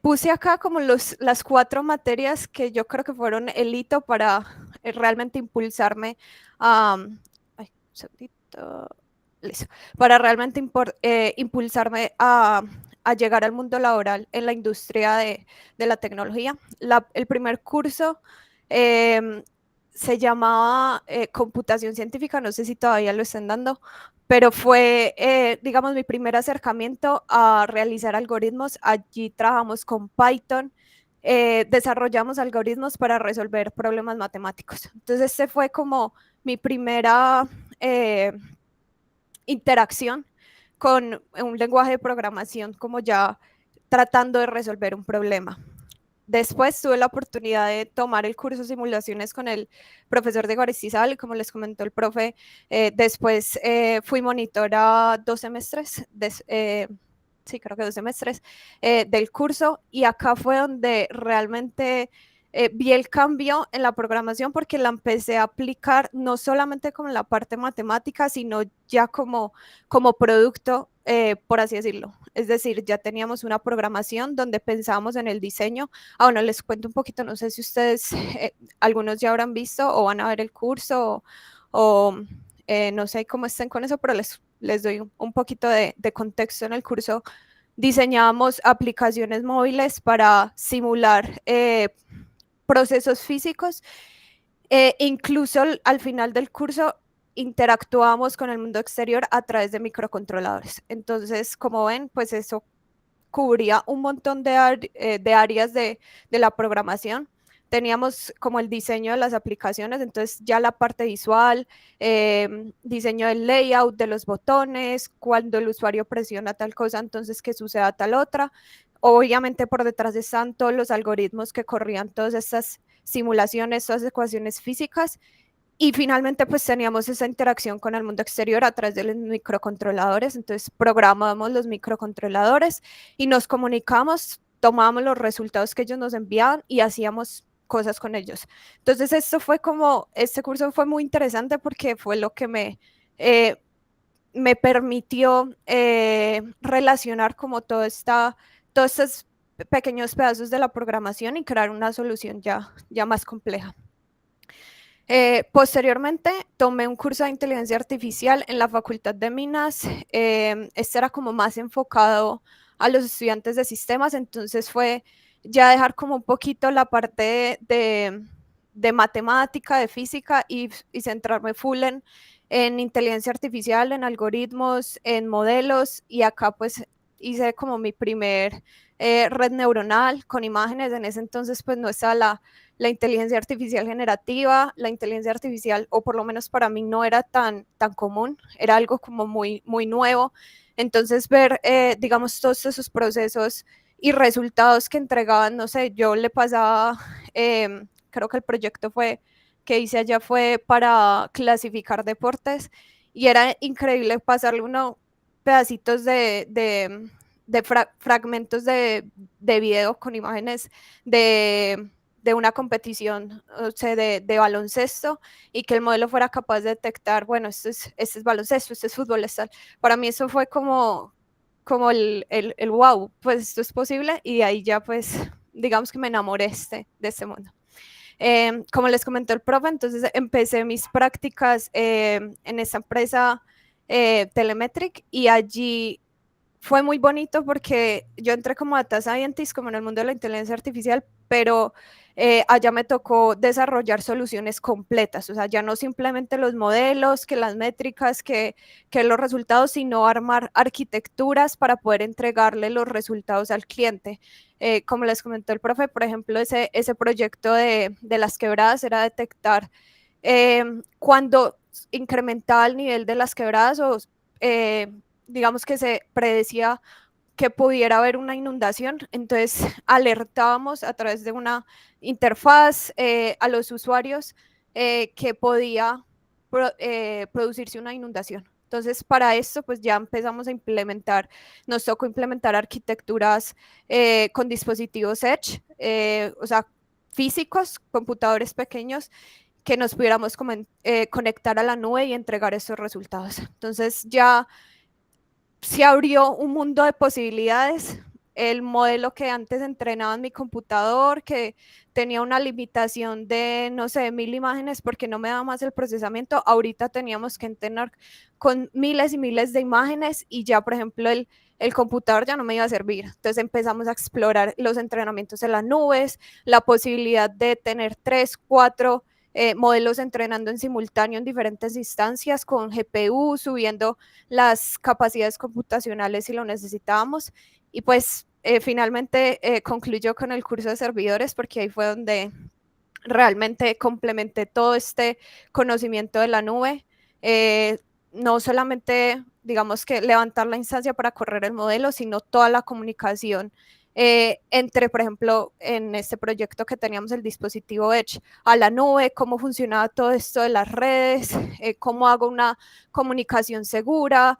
Puse acá como las 4 materias que yo creo que fueron el hito para realmente impulsarme listo, para realmente impulsarme a llegar al mundo laboral en la industria de la tecnología. El primer curso se llamaba computación científica, no sé si todavía lo están dando, pero fue, digamos, mi primer acercamiento a realizar algoritmos. Allí trabajamos con Python, desarrollamos algoritmos para resolver problemas matemáticos. Entonces, este fue como mi primera interacción con un lenguaje de programación, como ya tratando de resolver un problema. Después tuve la oportunidad de tomar el curso de simulaciones con el profesor de Goristizal, y como les comentó el profe, después fui monitora 2 semestres, sí, creo que 2 semestres del curso, y acá fue donde realmente vi el cambio en la programación, porque la empecé a aplicar no solamente como en la parte matemática, sino ya como producto, por así decirlo. Es decir, ya teníamos una programación donde pensábamos en el diseño. Bueno, les cuento un poquito, no sé si ustedes, algunos ya habrán visto o van a ver el curso, o no sé cómo estén con eso, pero les doy un poquito de contexto. En el curso diseñábamos aplicaciones móviles para simular procesos físicos. Incluso al final del curso interactuamos con el mundo exterior a través de microcontroladores. Entonces, como ven, pues eso cubría un montón de áreas de la programación. Teníamos como el diseño de las aplicaciones, entonces ya la parte visual, diseño del layout de los botones, cuando el usuario presiona tal cosa, entonces que suceda tal otra. Obviamente por detrás están todos los algoritmos que corrían todas estas simulaciones, todas las ecuaciones físicas. Y finalmente pues teníamos esa interacción con el mundo exterior a través de los microcontroladores. Entonces programamos los microcontroladores y nos comunicamos, tomábamos los resultados que ellos nos enviaban y hacíamos cosas con ellos. Entonces este curso fue muy interesante, porque fue lo que me permitió relacionar como todos estos pequeños pedazos de la programación y crear una solución ya más compleja. Posteriormente tomé un curso de inteligencia artificial en la Facultad de Minas. Este era como más enfocado a los estudiantes de sistemas, entonces fue ya dejar como un poquito la parte de matemática, de física, y centrarme full en inteligencia artificial, en algoritmos, en modelos. Y acá pues hice como mi primer red neuronal con imágenes. En ese entonces pues no estaba la inteligencia artificial generativa. La inteligencia artificial, o por lo menos para mí, no era tan común, era algo como muy, muy nuevo. Entonces ver, digamos, todos esos procesos y resultados que entregaban, no sé, yo le pasaba, creo que el proyecto que hice allá fue para clasificar deportes, y era increíble pasarle pedacitos de fragmentos de video con imágenes de una competición, o sea, de baloncesto, y que el modelo fuera capaz de detectar, bueno, este es baloncesto, este es fútbol, tal. Para mí eso fue como el wow, pues esto es posible, y ahí ya pues digamos que me enamoré de este mundo. Como les comentó el profe, entonces empecé mis prácticas en esta empresa Telemetric, y allí fue muy bonito porque yo entré como data scientist, como en el mundo de la inteligencia artificial, pero allá me tocó desarrollar soluciones completas, o sea, ya no simplemente los modelos, que las métricas, que los resultados, sino armar arquitecturas para poder entregarle los resultados al cliente. Como les comentó el profe, por ejemplo, ese proyecto de las quebradas era detectar cuando incrementaba el nivel de las quebradas, o digamos que se predecía que pudiera haber una inundación, entonces alertábamos a través de una interfaz a los usuarios que podía producirse una inundación. Entonces, para esto, pues ya empezamos a nos tocó implementar arquitecturas con dispositivos Edge, o sea, físicos, computadores pequeños, que nos pudiéramos conectar a la nube y entregar esos resultados. Entonces, ya se abrió un mundo de posibilidades. El modelo que antes entrenaba en mi computador, que tenía una limitación de, no sé, 1000 imágenes porque no me daba más el procesamiento, ahorita teníamos que entrenar con miles y miles de imágenes, y ya, por ejemplo, el computador ya no me iba a servir. Entonces empezamos a explorar los entrenamientos en las nubes, la posibilidad de tener 3, 4 modelos entrenando en simultáneo en diferentes instancias con GPU, subiendo las capacidades computacionales si lo necesitábamos. Y pues finalmente concluyó con el curso de servidores, porque ahí fue donde realmente complementé todo este conocimiento de la nube. No solamente, digamos, que levantar la instancia para correr el modelo, sino toda la comunicación entre, por ejemplo, en este proyecto que teníamos el dispositivo Edge a la nube, cómo funcionaba todo esto de las redes, cómo hago una comunicación segura,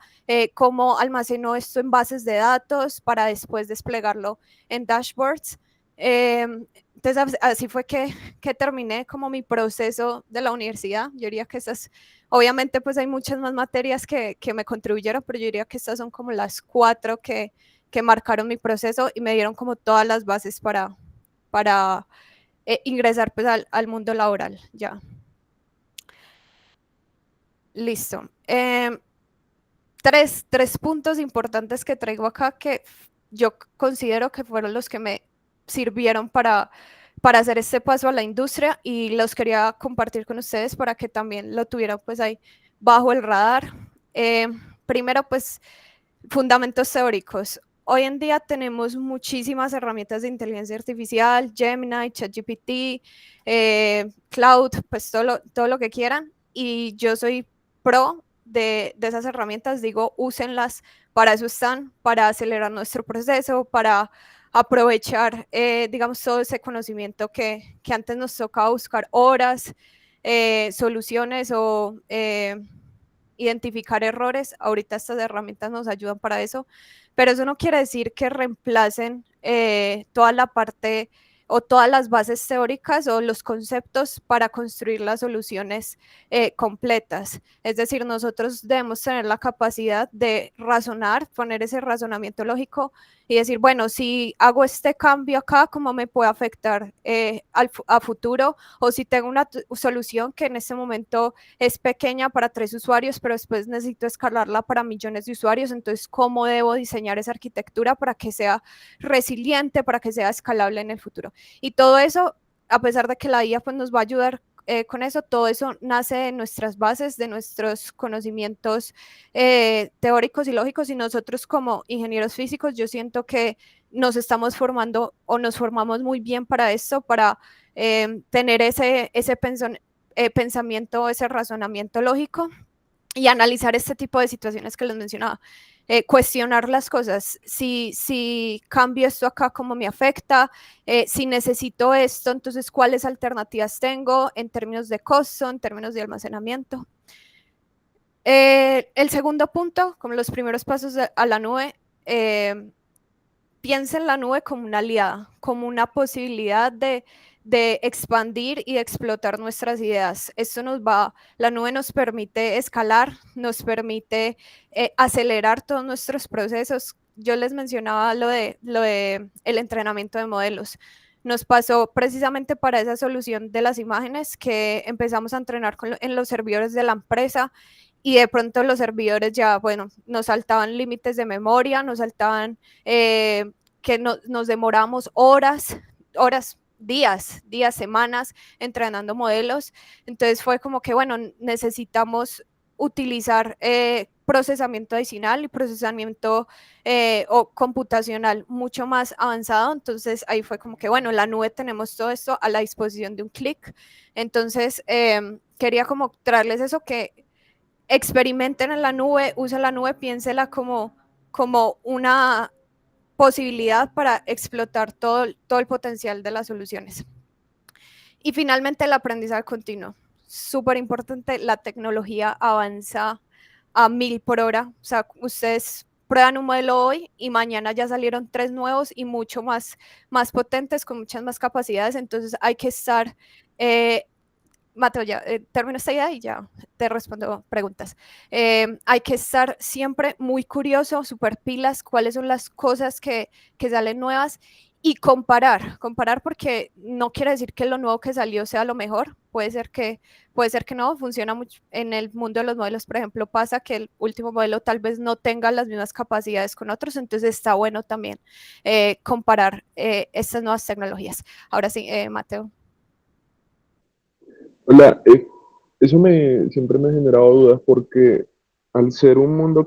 cómo almaceno esto en bases de datos para después desplegarlo en dashboards. Entonces así fue que terminé como mi proceso de la universidad. Yo diría que estas, obviamente pues hay muchas más materias que me contribuyeron, pero yo diría que estas son como las 4 que marcaron mi proceso y me dieron como todas las bases para ingresar pues al mundo laboral ya. Listo. Tres puntos importantes que traigo acá que yo considero que fueron los que me sirvieron para hacer este paso a la industria, y los quería compartir con ustedes para que también lo tuvieran pues ahí bajo el radar. Primero, pues, fundamentos teóricos. Hoy en día tenemos muchísimas herramientas de inteligencia artificial, Gemini, ChatGPT, Cloud, pues todo lo que quieran, y yo soy pro de esas herramientas. Digo, úsenlas, para eso están, para acelerar nuestro proceso, para aprovechar, digamos, todo ese conocimiento que antes nos tocaba buscar horas, soluciones o identificar errores. Ahorita estas herramientas nos ayudan para eso, pero eso no quiere decir que reemplacen toda la parte o todas las bases teóricas o los conceptos para construir las soluciones completas. Es decir, nosotros debemos tener la capacidad de razonar, poner ese razonamiento lógico y decir, bueno, si hago este cambio acá, ¿cómo me puede afectar a futuro? O si tengo una solución que en este momento es pequeña para 3 usuarios, pero después necesito escalarla para millones de usuarios, entonces, ¿cómo debo diseñar esa arquitectura para que sea resiliente, para que sea escalable en el futuro? Y todo eso, a pesar de que la IA pues, nos va a ayudar con eso, todo eso nace de nuestras bases, de nuestros conocimientos teóricos y lógicos, y nosotros como ingenieros físicos, yo siento que nos estamos formando o nos formamos muy bien para esto, para tener ese pensamiento, ese razonamiento lógico y analizar este tipo de situaciones que les mencionaba. Cuestionar las cosas, si cambio esto acá, ¿cómo me afecta? Si necesito esto, entonces, ¿cuáles alternativas tengo en términos de costo, en términos de almacenamiento? El segundo punto, como los primeros pasos a la nube, piensa en la nube como una aliada, como una posibilidad de expandir y de explotar nuestras ideas. La nube nos permite escalar, nos permite acelerar todos nuestros procesos. Yo les mencionaba lo de el entrenamiento de modelos. Nos pasó precisamente para esa solución de las imágenes que empezamos a entrenar en los servidores de la empresa, y de pronto los servidores ya, bueno, nos saltaban límites de memoria, nos saltaban que nos demoramos horas, días, semanas entrenando modelos. Entonces fue como que, bueno, necesitamos utilizar procesamiento adicional y procesamiento o computacional mucho más avanzado. Entonces ahí fue como que, bueno, en la nube tenemos todo esto a la disposición de un clic. Entonces quería como traerles eso, que experimenten en la nube, usen la nube, piénsela como una posibilidad para explotar todo el potencial de las soluciones. Y finalmente, el aprendizaje continuo. Súper importante, la tecnología avanza a 1000 por hora. O sea, ustedes prueban un modelo hoy y mañana ya salieron 3 nuevos y mucho más potentes, con muchas más capacidades. Entonces hay que estar... Mateo, ya termino esta idea y ya te respondo preguntas. Hay que estar siempre muy curioso, super pilas, cuáles son las cosas que salen nuevas, y comparar, porque no quiere decir que lo nuevo que salió sea lo mejor. Puede ser que no. Funciona mucho en el mundo de los modelos. Por ejemplo, pasa que el último modelo tal vez no tenga las mismas capacidades con otros, entonces está bueno también comparar estas nuevas tecnologías. Ahora sí, Mateo. Hola, siempre me ha generado dudas porque al ser un mundo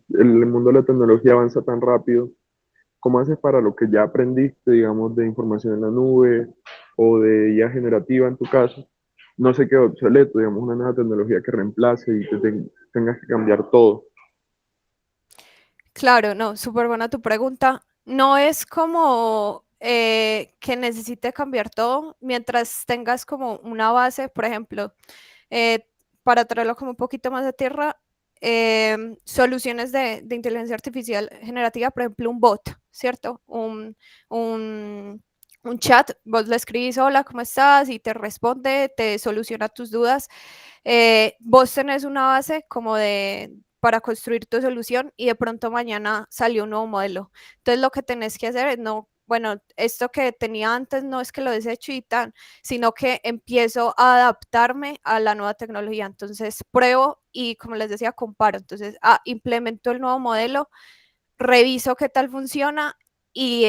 el mundo de la tecnología avanza tan rápido, ¿cómo haces para lo que ya aprendiste, digamos, de información en la nube o de IA generativa en tu caso? No se quede obsoleto, digamos, una nueva tecnología que reemplace y tengas que cambiar todo. Claro, no, súper buena tu pregunta. No es como que necesite cambiar todo mientras tengas como una base, por ejemplo, eh, para traerlo como un poquito más a tierra, soluciones de inteligencia artificial generativa, por ejemplo, un bot, ¿cierto? Un, un chat, vos le escribís, hola, ¿cómo estás? Y te responde, te soluciona tus dudas. Vos tenés una base como para construir tu solución y de pronto mañana salió un nuevo modelo. Entonces lo que tenés que hacer es no, bueno, esto que tenía antes no es que lo desecho y tan, sino que empiezo a adaptarme a la nueva tecnología. Entonces pruebo y como les decía, comparo. Entonces implemento el nuevo modelo, reviso qué tal funciona y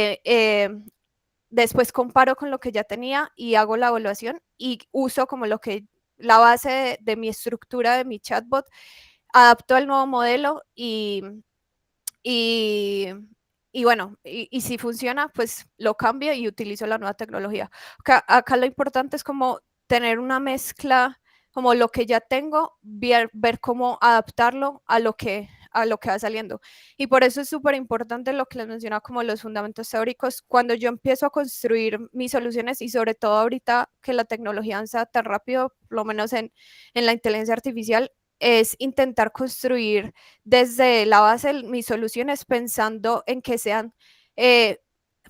después comparo con lo que ya tenía y hago la evaluación y uso como la base de mi estructura de mi chatbot, adapto al nuevo modelo y, y bueno, y si funciona, pues lo cambio y utilizo la nueva tecnología. Acá lo importante es como tener una mezcla, como lo que ya tengo, ver cómo adaptarlo a lo que va saliendo. Y por eso es súper importante lo que les mencionaba como los fundamentos teóricos. Cuando yo empiezo a construir mis soluciones y sobre todo ahorita que la tecnología avanza tan rápido, por lo menos en la inteligencia artificial, es intentar construir desde la base mis soluciones pensando en que sean eh,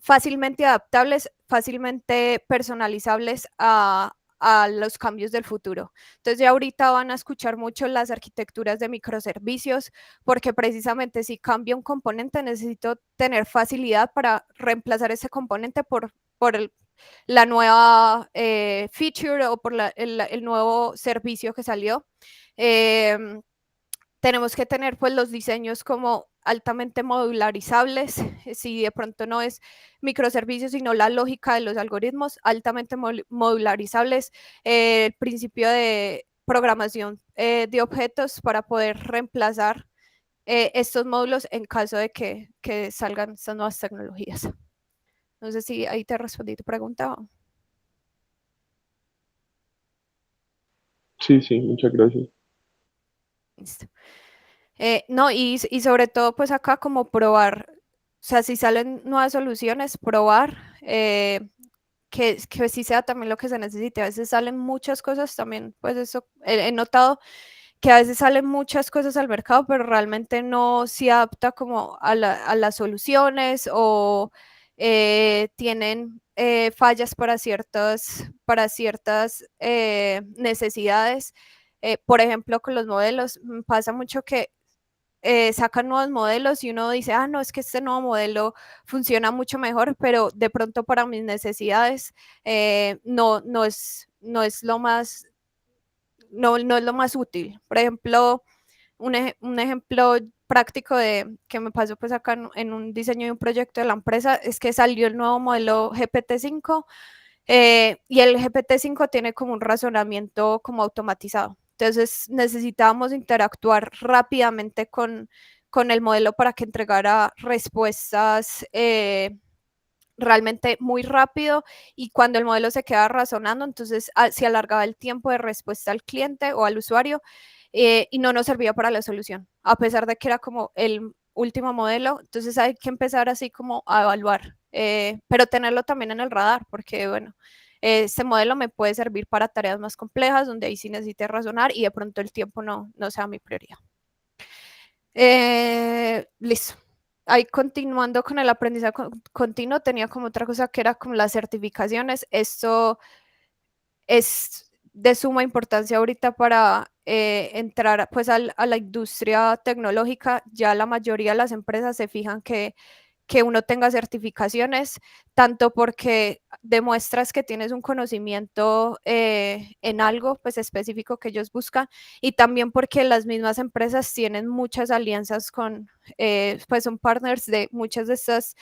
fácilmente adaptables, fácilmente personalizables a los cambios del futuro. Entonces ya ahorita van a escuchar mucho las arquitecturas de microservicios, porque precisamente si cambia un componente necesito tener facilidad para reemplazar ese componente por la nueva feature o por el nuevo servicio que salió. Eh, Tenemos que tener pues los diseños como altamente modularizables, si de pronto no es microservicios, sino la lógica de los algoritmos altamente modularizables, el principio de programación de objetos para poder reemplazar estos módulos en caso de que salgan estas nuevas tecnologías. No sé si ahí te respondí tu pregunta. Sí, sí, muchas gracias. Listo. No, y sobre todo, pues acá como probar, o sea, si salen nuevas soluciones, probar que sí sea también lo que se necesite. A veces salen muchas cosas también, pues eso he notado que a veces salen muchas cosas al mercado, pero realmente no se adapta como a las soluciones o tienen fallas para ciertas necesidades. Por ejemplo, con los modelos, pasa mucho que sacan nuevos modelos y uno dice, no, es que este nuevo modelo funciona mucho mejor, pero de pronto para mis necesidades no es lo más, no es lo más útil. Por ejemplo, un ejemplo práctico de que me pasó pues acá en un diseño de un proyecto de la empresa es que salió el nuevo modelo GPT-5 y el GPT-5 tiene como un razonamiento como automatizado. Entonces necesitábamos interactuar rápidamente con el modelo para que entregara respuestas realmente muy rápido y cuando el modelo se queda razonando, entonces se alargaba el tiempo de respuesta al cliente o al usuario y no nos servía para la solución, a pesar de que era como el último modelo. Entonces hay que empezar así como a evaluar, pero tenerlo también en el radar, porque bueno, este modelo me puede servir para tareas más complejas, donde ahí sí necesite razonar y de pronto el tiempo no sea mi prioridad. Listo. Ahí continuando con el aprendizaje continuo, tenía como otra cosa que era como las certificaciones. Esto es de suma importancia ahorita para entrar pues a la industria tecnológica. Ya la mayoría de las empresas se fijan que uno tenga certificaciones, tanto porque demuestras que tienes un conocimiento en algo pues específico que ellos buscan y también porque las mismas empresas tienen muchas alianzas con, pues son partners de muchas de estas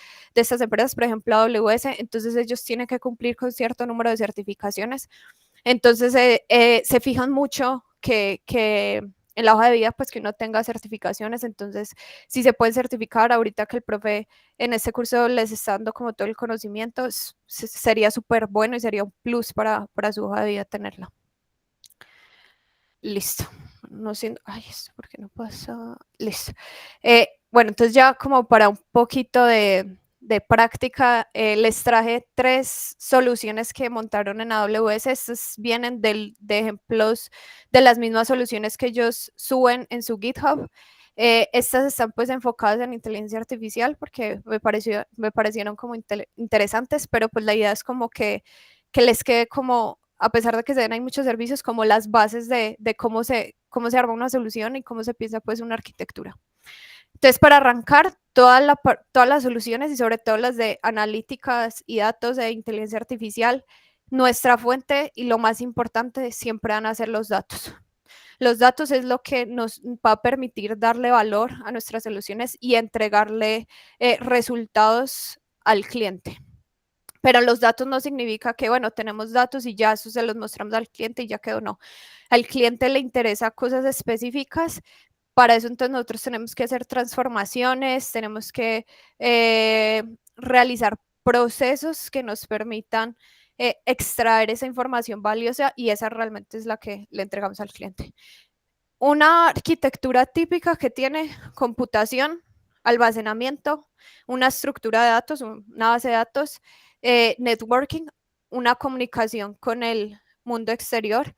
empresas, por ejemplo AWS, entonces ellos tienen que cumplir con cierto número de certificaciones Entonces se fijan mucho que en la hoja de vida pues que uno tenga certificaciones, entonces si se puede certificar ahorita que el profe en este curso les está dando como todo el conocimiento, sería súper bueno y sería un plus para su hoja de vida tenerla. Listo. No siento, ay, esto por qué no pasa. Listo. Bueno, entonces ya como para un poquito de práctica, les traje 3 soluciones que montaron en AWS. Estas vienen de ejemplos de las mismas soluciones que ellos suben en su GitHub. Estas están pues enfocadas en inteligencia artificial porque me parecieron como interesantes, pero pues la idea es como que les quede como, a pesar de que se den hay muchos servicios, como las bases de cómo se arma una solución y cómo se piensa pues una arquitectura. Entonces, para arrancar, todas las soluciones y sobre todo las de analíticas y datos de inteligencia artificial, nuestra fuente y lo más importante siempre van a ser los datos. Los datos es lo que nos va a permitir darle valor a nuestras soluciones y entregarle resultados al cliente. Pero los datos no significa que, bueno, tenemos datos y ya eso se los mostramos al cliente y ya quedó, no. Al cliente le interesa cosas específicas. Para eso entonces nosotros tenemos que hacer transformaciones, tenemos que realizar procesos que nos permitan extraer esa información valiosa y esa realmente es la que le entregamos al cliente. Una arquitectura típica que tiene computación, almacenamiento, una estructura de datos, una base de datos, networking, una comunicación con el mundo exterior.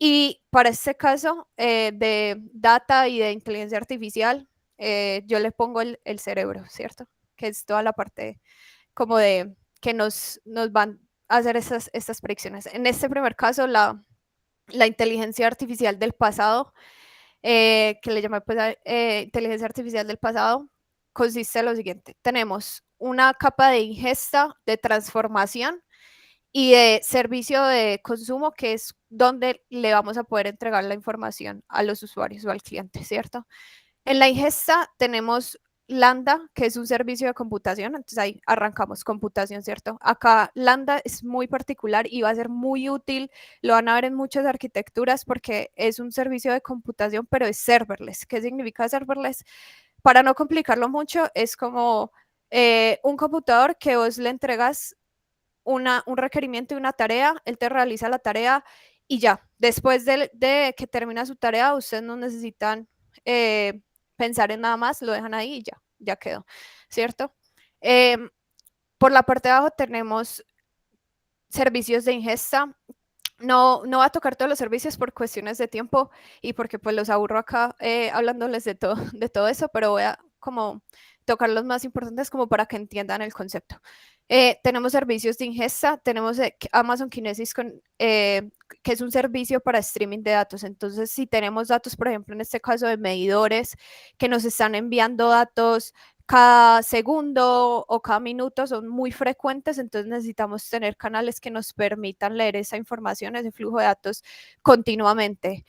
Y para este caso de data y de inteligencia artificial, yo le pongo el cerebro, ¿cierto? Que es toda la parte como de que nos van a hacer estas predicciones. En este primer caso, la inteligencia artificial del pasado, que le llamé pues, inteligencia artificial del pasado, consiste en lo siguiente. Tenemos una capa de ingesta, de transformación y de servicio de consumo, que es donde le vamos a poder entregar la información a los usuarios o al cliente, ¿cierto? En la ingesta tenemos Lambda, que es un servicio de computación, entonces ahí arrancamos computación, ¿cierto? Acá Lambda es muy particular y va a ser muy útil, lo van a ver en muchas arquitecturas porque es un servicio de computación, pero es serverless. ¿Qué significa serverless? Para no complicarlo mucho, es como un computador que vos le entregas un requerimiento y una tarea, él te realiza la tarea y ya, después de que termina su tarea, ustedes no necesitan pensar en nada más, lo dejan ahí y ya quedó, ¿cierto? Por la parte de abajo tenemos servicios de ingesta. No va a tocar todos los servicios por cuestiones de tiempo y porque pues los aburro acá hablándoles de todo eso, pero voy a como tocar los más importantes como para que entiendan el concepto. Tenemos servicios de ingesta, tenemos Amazon Kinesis que es un servicio para streaming de datos. Entonces, si tenemos datos, por ejemplo, en este caso de medidores que nos están enviando datos cada segundo o cada minuto, son muy frecuentes, entonces necesitamos tener canales que nos permitan leer esa información, ese flujo de datos continuamente.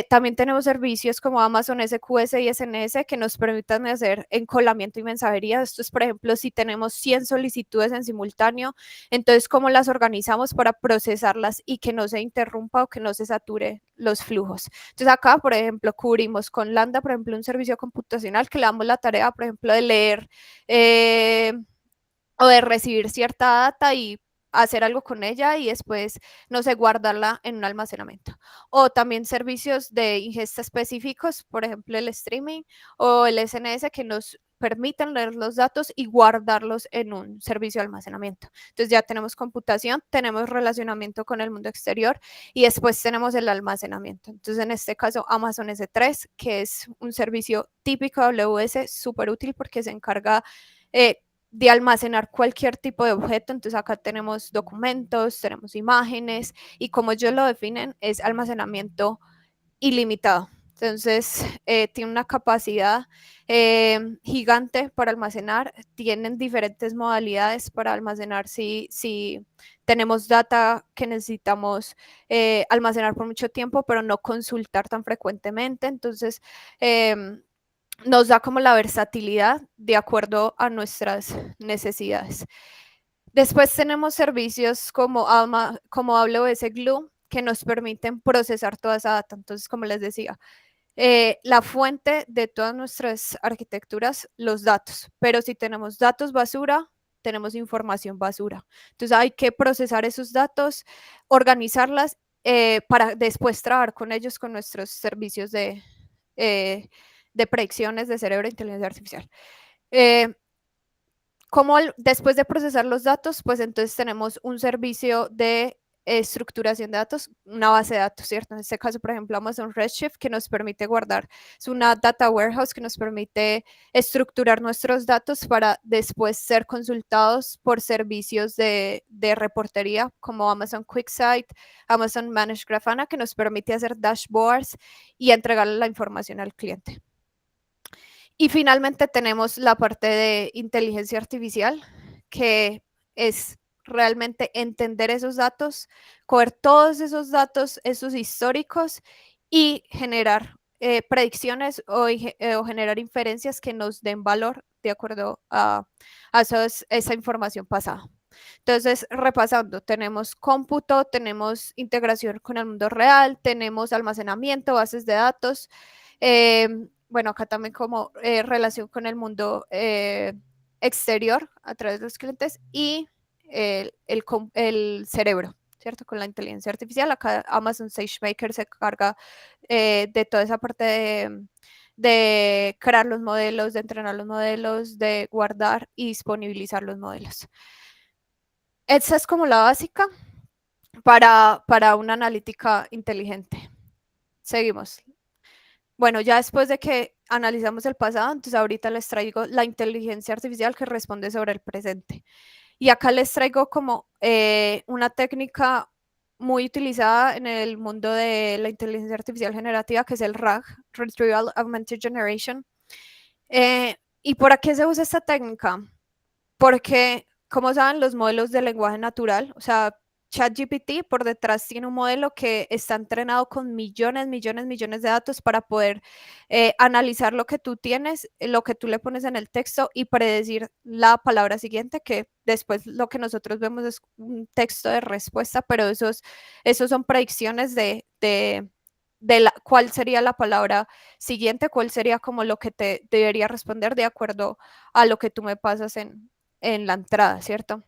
También tenemos servicios como Amazon SQS y SNS que nos permitan hacer encolamiento y mensajería. Esto es, por ejemplo, si tenemos 100 solicitudes en simultáneo, entonces cómo las organizamos para procesarlas y que no se interrumpa o que no se sature los flujos. Entonces acá, por ejemplo, cubrimos con Lambda, por ejemplo, un servicio computacional que le damos la tarea, por ejemplo, de leer o de recibir cierta data y hacer algo con ella y después, no sé, guardarla en un almacenamiento. O también servicios de ingesta específicos, por ejemplo, el streaming o el SNS que nos permiten leer los datos y guardarlos en un servicio de almacenamiento. Entonces ya tenemos computación, tenemos relacionamiento con el mundo exterior y después tenemos el almacenamiento. Entonces en este caso Amazon S3, que es un servicio típico de AWS, súper útil porque se encarga de almacenar cualquier tipo de objeto. Entonces acá tenemos documentos, tenemos imágenes y como ellos lo definen es almacenamiento ilimitado. Entonces tiene una capacidad gigante para almacenar, tienen diferentes modalidades para almacenar si tenemos data que necesitamos almacenar por mucho tiempo, pero no consultar tan frecuentemente. Entonces nos da como la versatilidad de acuerdo a nuestras necesidades. Después tenemos servicios como AWS Glue, que nos permiten procesar toda esa data. Entonces, como les decía, la fuente de todas nuestras arquitecturas, los datos, pero si tenemos datos basura, tenemos información basura. Entonces hay que procesar esos datos, organizarlas para después trabajar con ellos, con nuestros servicios de predicciones de cerebro e inteligencia artificial. Como después de procesar los datos, pues entonces tenemos un servicio de estructuración de datos, una base de datos, ¿cierto? En este caso, por ejemplo, Amazon Redshift, que nos permite guardar, es una data warehouse que nos permite estructurar nuestros datos para después ser consultados por servicios de reportería como Amazon QuickSight, Amazon Managed Grafana, que nos permite hacer dashboards y entregarle la información al cliente. Y finalmente tenemos la parte de inteligencia artificial, que es realmente entender esos datos, coger todos esos datos, esos históricos, y generar predicciones o generar inferencias que nos den valor de acuerdo a esa información pasada. Entonces, repasando, tenemos cómputo, tenemos integración con el mundo real, tenemos almacenamiento, bases de datos, bueno, acá también como relación con el mundo exterior a través de los clientes, y el cerebro, ¿cierto? Con la inteligencia artificial. Acá Amazon SageMaker se carga de toda esa parte de crear los modelos, de entrenar los modelos, de guardar y disponibilizar los modelos. Esa es como la básica para una analítica inteligente. Seguimos. Bueno, ya después de que analizamos el pasado, entonces ahorita les traigo la inteligencia artificial que responde sobre el presente. Y acá les traigo como una técnica muy utilizada en el mundo de la inteligencia artificial generativa, que es el RAG, Retrieval Augmented Generation. ¿Y por qué se usa esta técnica? Porque, como saben, los modelos de lenguaje natural, o sea, ChatGPT por detrás tiene un modelo que está entrenado con millones de datos para poder analizar lo que tú tienes, lo que tú le pones en el texto y predecir la palabra siguiente, que después lo que nosotros vemos es un texto de respuesta, pero esos son predicciones de cuál sería la palabra siguiente, cuál sería como lo que te debería responder de acuerdo a lo que tú me pasas en la entrada, ¿cierto?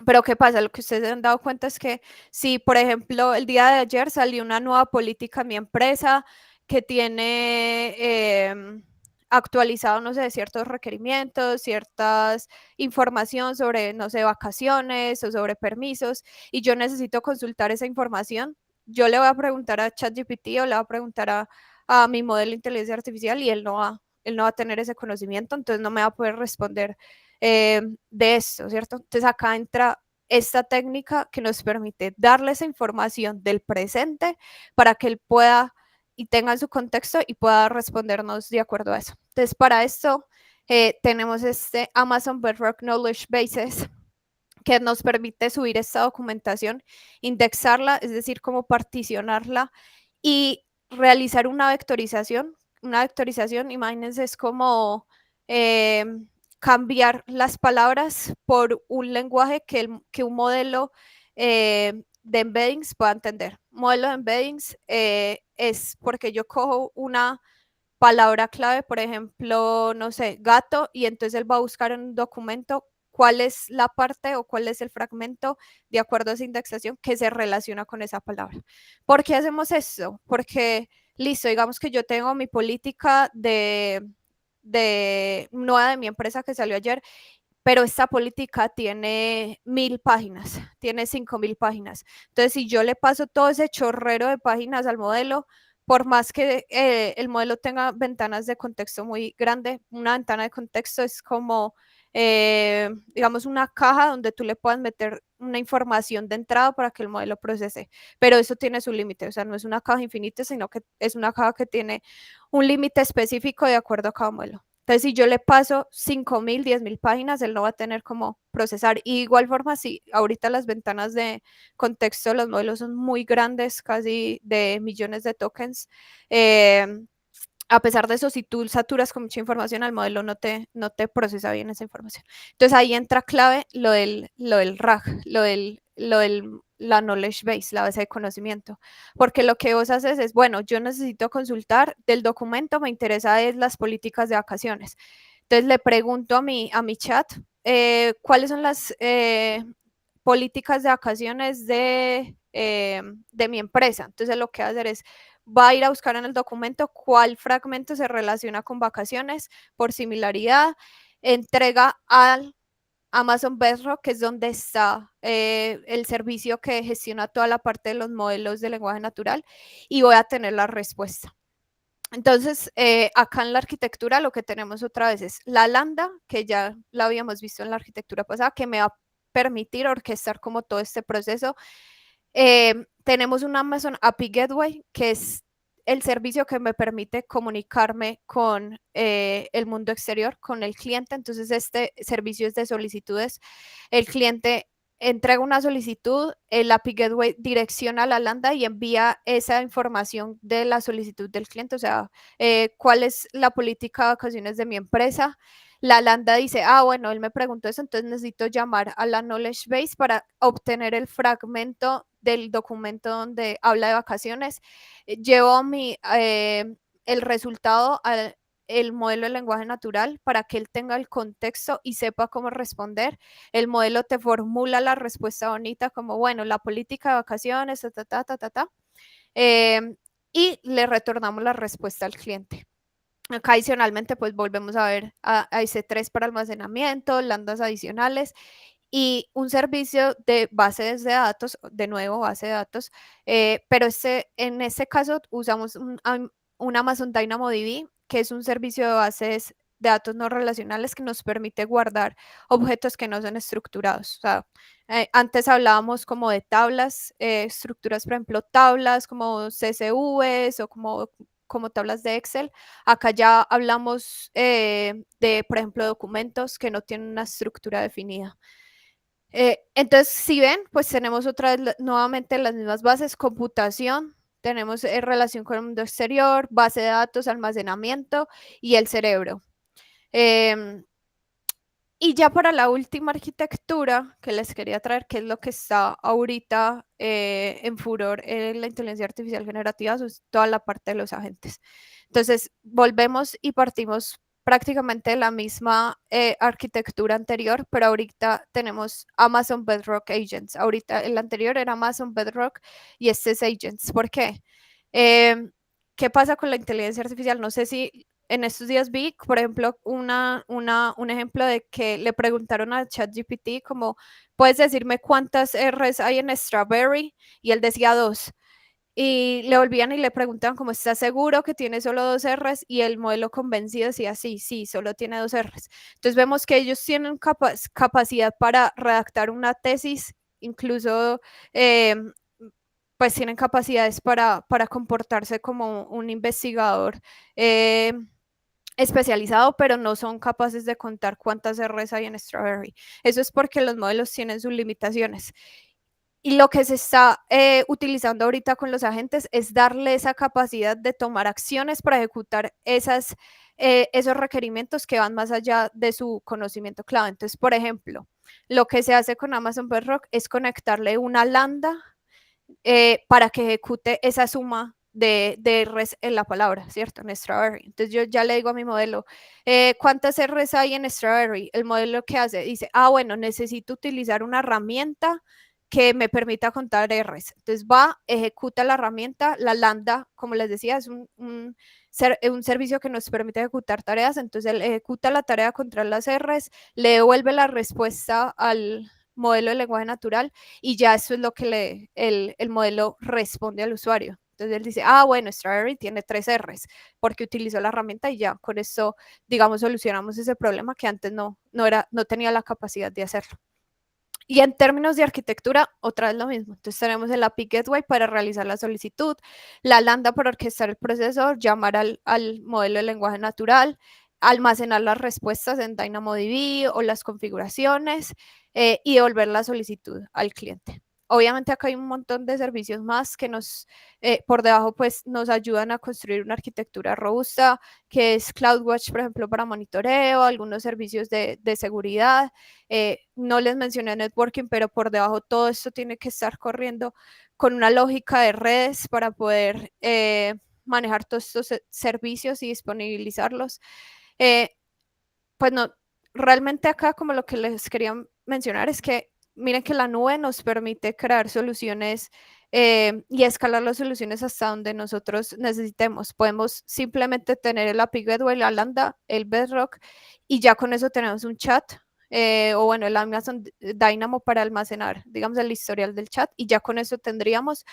Pero ¿qué pasa? Lo que ustedes se han dado cuenta es que si, por ejemplo, el día de ayer salió una nueva política en mi empresa que tiene actualizado, no sé, ciertos requerimientos, ciertas información sobre, no sé, vacaciones o sobre permisos, y yo necesito consultar esa información, yo le voy a preguntar a ChatGPT o le voy a preguntar a mi modelo de inteligencia artificial, y él no va a tener ese conocimiento, entonces no me va a poder responder de esto, ¿cierto? Entonces acá entra esta técnica que nos permite darle esa información del presente para que él pueda y tenga su contexto y pueda respondernos de acuerdo a eso. Entonces, para esto tenemos este Amazon Bedrock Knowledge Bases, que nos permite subir esta documentación, indexarla, es decir, cómo particionarla y realizar una vectorización. Una vectorización, imagínense, es como cambiar las palabras por un lenguaje que un modelo de embeddings pueda entender. Modelo de embeddings es porque yo cojo una palabra clave, por ejemplo, no sé, gato, y entonces él va a buscar en un documento cuál es la parte o cuál es el fragmento de acuerdo a esa indexación que se relaciona con esa palabra. ¿Por qué hacemos esto? Porque, listo, digamos que yo tengo mi política nueva de mi empresa que salió ayer, pero esta política tiene 1000 páginas, tiene 5000 páginas. Entonces, si yo le paso todo ese chorrero de páginas al modelo, por más que el modelo tenga ventanas de contexto muy grande, una ventana de contexto es como, digamos, una caja donde tú le puedas meter una información de entrada para que el modelo procese, pero eso tiene su límite, o sea, no es una caja infinita, sino que es una caja que tiene un límite específico de acuerdo a cada modelo. Entonces, si yo le paso 5000, 10,000 páginas, él no va a tener cómo procesar. Y de igual forma, si ahorita las ventanas de contexto de los modelos son muy grandes, casi de millones de tokens, a pesar de eso, si tú saturas con mucha información, al modelo no te procesa bien esa información. Entonces, ahí entra clave lo del RAG, la knowledge base, la base de conocimiento, porque lo que vos haces es, bueno, yo necesito consultar del documento, me interesa es las políticas de vacaciones. Entonces le pregunto a mi chat cuáles son las políticas de vacaciones de mi empresa. Entonces lo que va a hacer es, va a ir a buscar en el documento cuál fragmento se relaciona con vacaciones por similaridad, entrega al Amazon Bedrock, que es donde está el servicio que gestiona toda la parte de los modelos de lenguaje natural, y voy a tener la respuesta. Entonces, acá en la arquitectura lo que tenemos otra vez es la lambda, que ya la habíamos visto en la arquitectura pasada, que me va a permitir orquestar como todo este proceso. Tenemos un Amazon API Gateway, que es el servicio que me permite comunicarme con el mundo exterior, con el cliente. Entonces, este servicio es de solicitudes. El cliente entrega una solicitud, el API Gateway direcciona a la lambda y envía esa información de la solicitud del cliente, o sea, cuál es la política de vacaciones de mi empresa. La lambda dice, bueno, él me preguntó eso, entonces necesito llamar a la knowledge base para obtener el fragmento del documento donde habla de vacaciones. Llevo el resultado al el modelo de lenguaje natural para que él tenga el contexto y sepa cómo responder. El modelo te formula la respuesta bonita como, bueno, la política de vacaciones, y le retornamos la respuesta al cliente. Acá adicionalmente, pues volvemos a ver a EC3 para almacenamiento, lambdas adicionales y un servicio de bases de datos, de nuevo base de datos, pero en este caso usamos un Amazon DynamoDB, que es un servicio de bases de datos no relacionales que nos permite guardar objetos que no son estructurados. O sea, antes hablábamos como de tablas, estructuras, por ejemplo, tablas como CSVs o como tablas de Excel. Acá ya hablamos de, por ejemplo, documentos que no tienen una estructura definida. Entonces, si ven, pues tenemos otra vez nuevamente las mismas bases, computación, tenemos relación con el mundo exterior, base de datos, almacenamiento y el cerebro. Y ya para la última arquitectura que les quería traer, que es lo que está ahorita en furor en la inteligencia artificial generativa, es toda la parte de los agentes. Entonces, volvemos y partimos prácticamente de la misma arquitectura anterior, pero ahorita tenemos Amazon Bedrock Agents. Ahorita el anterior era Amazon Bedrock y este es Agents. ¿Por qué? ¿Qué pasa con la inteligencia artificial? No sé si en estos días vi, por ejemplo, un ejemplo de que le preguntaron a ChatGPT como, ¿puedes decirme cuántas R's hay en Strawberry? Y él decía 2. Y le volvían y le preguntaban como, ¿estás seguro que tiene solo 2 R's? Y el modelo convencido decía, sí, solo tiene 2 R's. Entonces vemos que ellos tienen capacidad para redactar una tesis, incluso pues tienen capacidades para comportarse como un investigador especializado, pero no son capaces de contar cuántas R's hay en Strawberry. Eso es porque los modelos tienen sus limitaciones. Y lo que se está utilizando ahorita con los agentes es darle esa capacidad de tomar acciones para ejecutar esos requerimientos que van más allá de su conocimiento clave. Entonces, por ejemplo, lo que se hace con Amazon Bedrock es conectarle una lambda para que ejecute esa suma de R's en la palabra, ¿cierto? En Strawberry. Entonces yo ya le digo a mi modelo, ¿cuántas R's hay en Strawberry? El modelo que hace dice, bueno, necesito utilizar una herramienta que me permita contar R's. Entonces va, ejecuta la herramienta, la lambda, como les decía, es un servicio que nos permite ejecutar tareas. Entonces él ejecuta la tarea, contra las R's, le devuelve la respuesta al modelo de lenguaje natural y ya eso es lo que el modelo responde al usuario. Entonces él dice, bueno, Strawberry tiene 3 R's porque utilizó la herramienta y ya con eso, digamos, solucionamos ese problema que antes no tenía la capacidad de hacerlo. Y en términos de arquitectura, otra vez lo mismo. Entonces tenemos el API Gateway para realizar la solicitud, la lambda para orquestar el procesador, llamar al modelo de lenguaje natural, almacenar las respuestas en DynamoDB o las configuraciones y devolver la solicitud al cliente. obviamente acá hay un montón de servicios más que por debajo pues nos ayudan a construir una arquitectura robusta, que es CloudWatch, por ejemplo, para monitoreo, algunos servicios de seguridad. No les mencioné networking, pero por debajo todo esto tiene que estar corriendo con una lógica de redes para poder manejar todos estos servicios y disponibilizarlos. Pues no, realmente acá como lo que les quería mencionar es que miren que la nube nos permite crear soluciones y escalar las soluciones hasta donde nosotros necesitemos. Podemos simplemente tener el API Gateway, la Lambda, el Bedrock, y ya con eso tenemos un chat, o bueno, el Amazon Dynamo para almacenar, digamos, el historial del chat, y ya con eso tendríamos.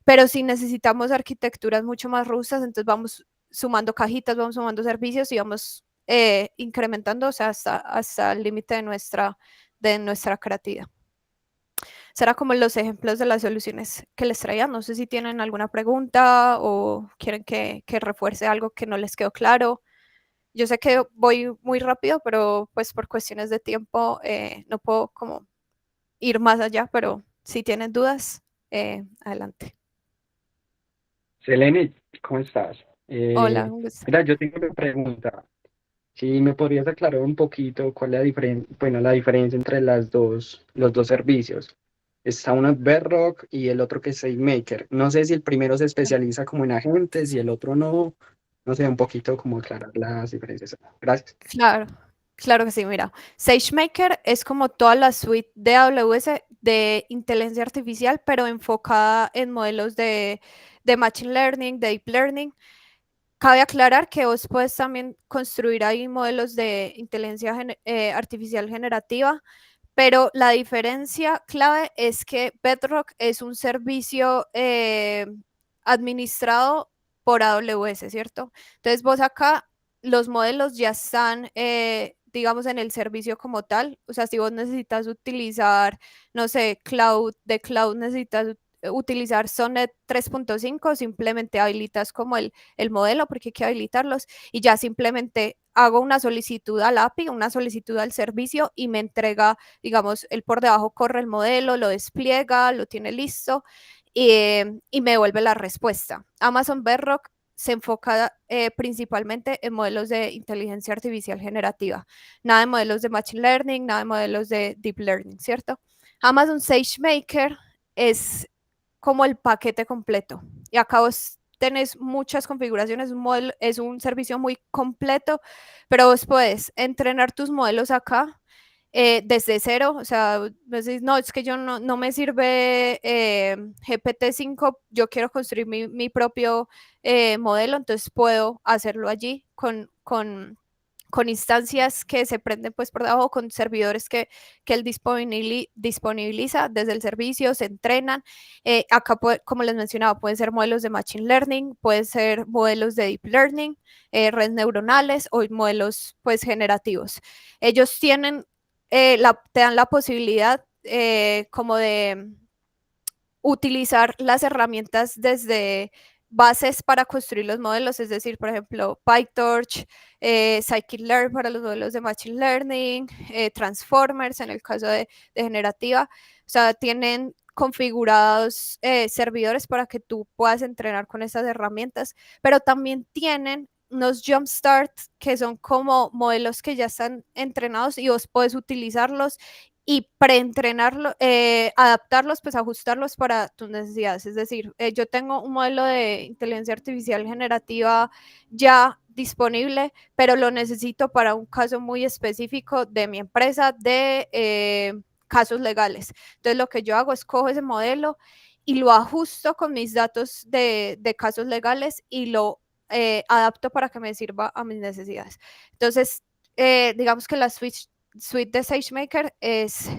Pero si necesitamos arquitecturas mucho más robustas, entonces vamos sumando cajitas, vamos sumando servicios y vamos incrementando, o sea, hasta el límite de nuestra creatividad. Será como los ejemplos de las soluciones que les traía. No sé si tienen alguna pregunta o quieren que refuerce algo que no les quedó claro. Yo sé que voy muy rápido, pero pues por cuestiones de tiempo no puedo como ir más allá, pero si tienen dudas, adelante. Selene, ¿cómo estás? Hola, un gusto. Mira, yo tengo una pregunta. Si me podrías aclarar un poquito cuál es la diferencia entre los dos servicios. Está uno es Bedrock y el otro que es SageMaker. No sé si el primero se especializa como en agentes y el otro no. No sé, un poquito como aclarar las diferencias. Gracias. Claro, claro que sí, mira. SageMaker es como toda la suite de AWS de inteligencia artificial, pero enfocada en modelos de Machine Learning, de Deep Learning. Cabe aclarar que vos puedes también construir ahí modelos de inteligencia artificial generativa, pero la diferencia clave es que Bedrock es un servicio administrado por AWS, ¿cierto? Entonces vos acá, los modelos ya están, digamos, en el servicio como tal. O sea, si vos necesitas utilizar, no sé, de cloud necesitas utilizar Sonnet 3.5, simplemente habilitas como el modelo, porque hay que habilitarlos, y ya simplemente hago una solicitud al API, una solicitud al servicio y me entrega, digamos, él por debajo corre el modelo, lo despliega, lo tiene listo y me devuelve la respuesta. Amazon Bedrock se enfoca principalmente en modelos de inteligencia artificial generativa, nada de modelos de Machine Learning, nada de modelos de Deep Learning, ¿cierto? Amazon SageMaker es como el paquete completo. Y acá vos tenés muchas configuraciones, es un servicio muy completo, pero vos puedes entrenar tus modelos acá desde cero. O sea, decís, no, es que yo no me sirve GPT-5, yo quiero construir mi propio modelo, entonces puedo hacerlo allí con instancias que se prenden pues por debajo, con servidores que él disponibiliza desde el servicio, se entrenan. Acá, como les mencionaba, pueden ser modelos de Machine Learning, pueden ser modelos de Deep Learning, redes neuronales o modelos pues generativos. Ellos te dan la posibilidad como de utilizar las herramientas desde bases para construir los modelos, es decir, por ejemplo, PyTorch, Scikit-learn para los modelos de Machine Learning, Transformers en el caso de generativa. O sea, tienen configurados servidores para que tú puedas entrenar con esas herramientas, pero también tienen unos Jumpstart que son como modelos que ya están entrenados y vos puedes utilizarlos y preentrenarlo, adaptarlos, pues ajustarlos para tus necesidades. Es decir, yo tengo un modelo de inteligencia artificial generativa ya disponible, pero lo necesito para un caso muy específico de mi empresa de casos legales. Entonces lo que yo hago es cojo ese modelo y lo ajusto con mis datos de casos legales y lo adapto para que me sirva a mis necesidades. Entonces, digamos que la suite de SageMaker es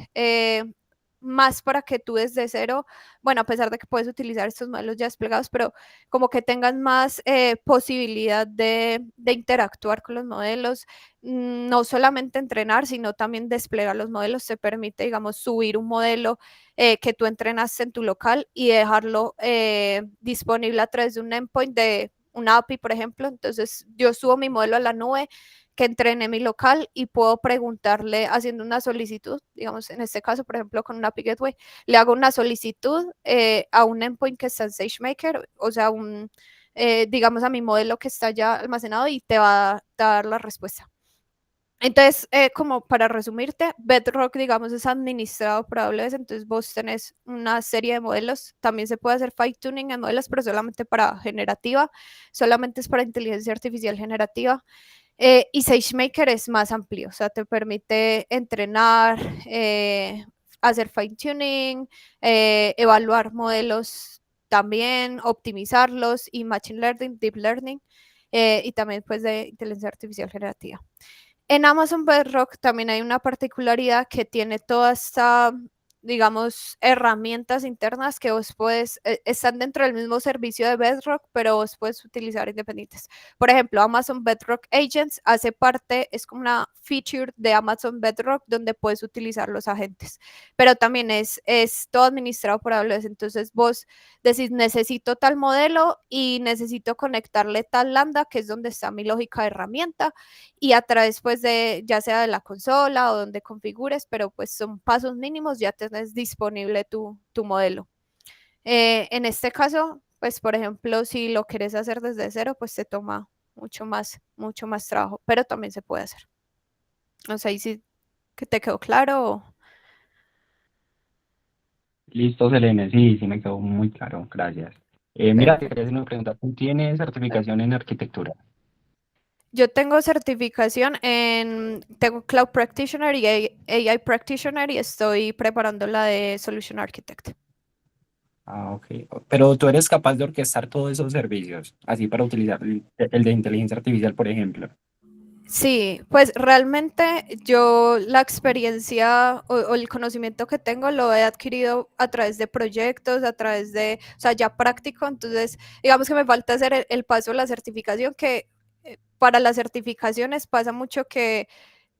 más para que tú desde cero, bueno, a pesar de que puedes utilizar estos modelos ya desplegados, pero como que tengas más posibilidad de interactuar con los modelos, no solamente entrenar, sino también desplegar los modelos. Te permite, digamos, subir un modelo que tú entrenaste en tu local y dejarlo disponible a través de un endpoint de una API, por ejemplo. Entonces yo subo mi modelo a la nube, que entrené mi local y puedo preguntarle haciendo una solicitud, digamos, en este caso, por ejemplo, con una API Gateway, le hago una solicitud a un endpoint que está en SageMaker, o sea, digamos a mi modelo que está ya almacenado y te va a dar la respuesta. Entonces, como para resumirte, Bedrock, digamos, es administrado por AWS, entonces vos tenés una serie de modelos, también se puede hacer fine tuning en modelos, pero solamente para generativa, solamente es para inteligencia artificial generativa. Y SageMaker es más amplio, o sea, te permite entrenar, hacer fine tuning, evaluar modelos también, optimizarlos y machine learning, deep learning, y también pues de inteligencia artificial generativa. En Amazon Bedrock también hay una particularidad que tiene toda esta, digamos, herramientas internas que vos puedes, están dentro del mismo servicio de Bedrock, pero vos puedes utilizar independientes. Por ejemplo, Amazon Bedrock Agents hace parte, es como una feature de Amazon Bedrock donde puedes utilizar los agentes, pero también es todo administrado por AWS. Entonces vos decís, necesito tal modelo y necesito conectarle tal lambda, que es donde está mi lógica de herramienta, y a través pues de ya sea de la consola o donde configures, pero pues son pasos mínimos, ya tenés disponible tu modelo. En este caso, pues por ejemplo, si lo quieres hacer desde cero, pues te toma mucho más trabajo, pero también se puede hacer. O sea, ¿y si que te quedó claro? Listo, Selene, sí, sí me quedó muy claro, gracias. Mira, te quería hacer una pregunta. ¿Tú tienes certificación en arquitectura? Yo tengo certificación tengo Cloud Practitioner y AI Practitioner y estoy preparando la de Solution Architect. Ah, ok. Pero tú eres capaz de orquestar todos esos servicios, así para utilizar el de inteligencia artificial, por ejemplo. Sí, pues realmente yo la experiencia o el conocimiento que tengo lo he adquirido a través de proyectos, a través de, o sea, ya práctico, entonces digamos que me falta hacer el paso de la certificación, que para las certificaciones pasa mucho que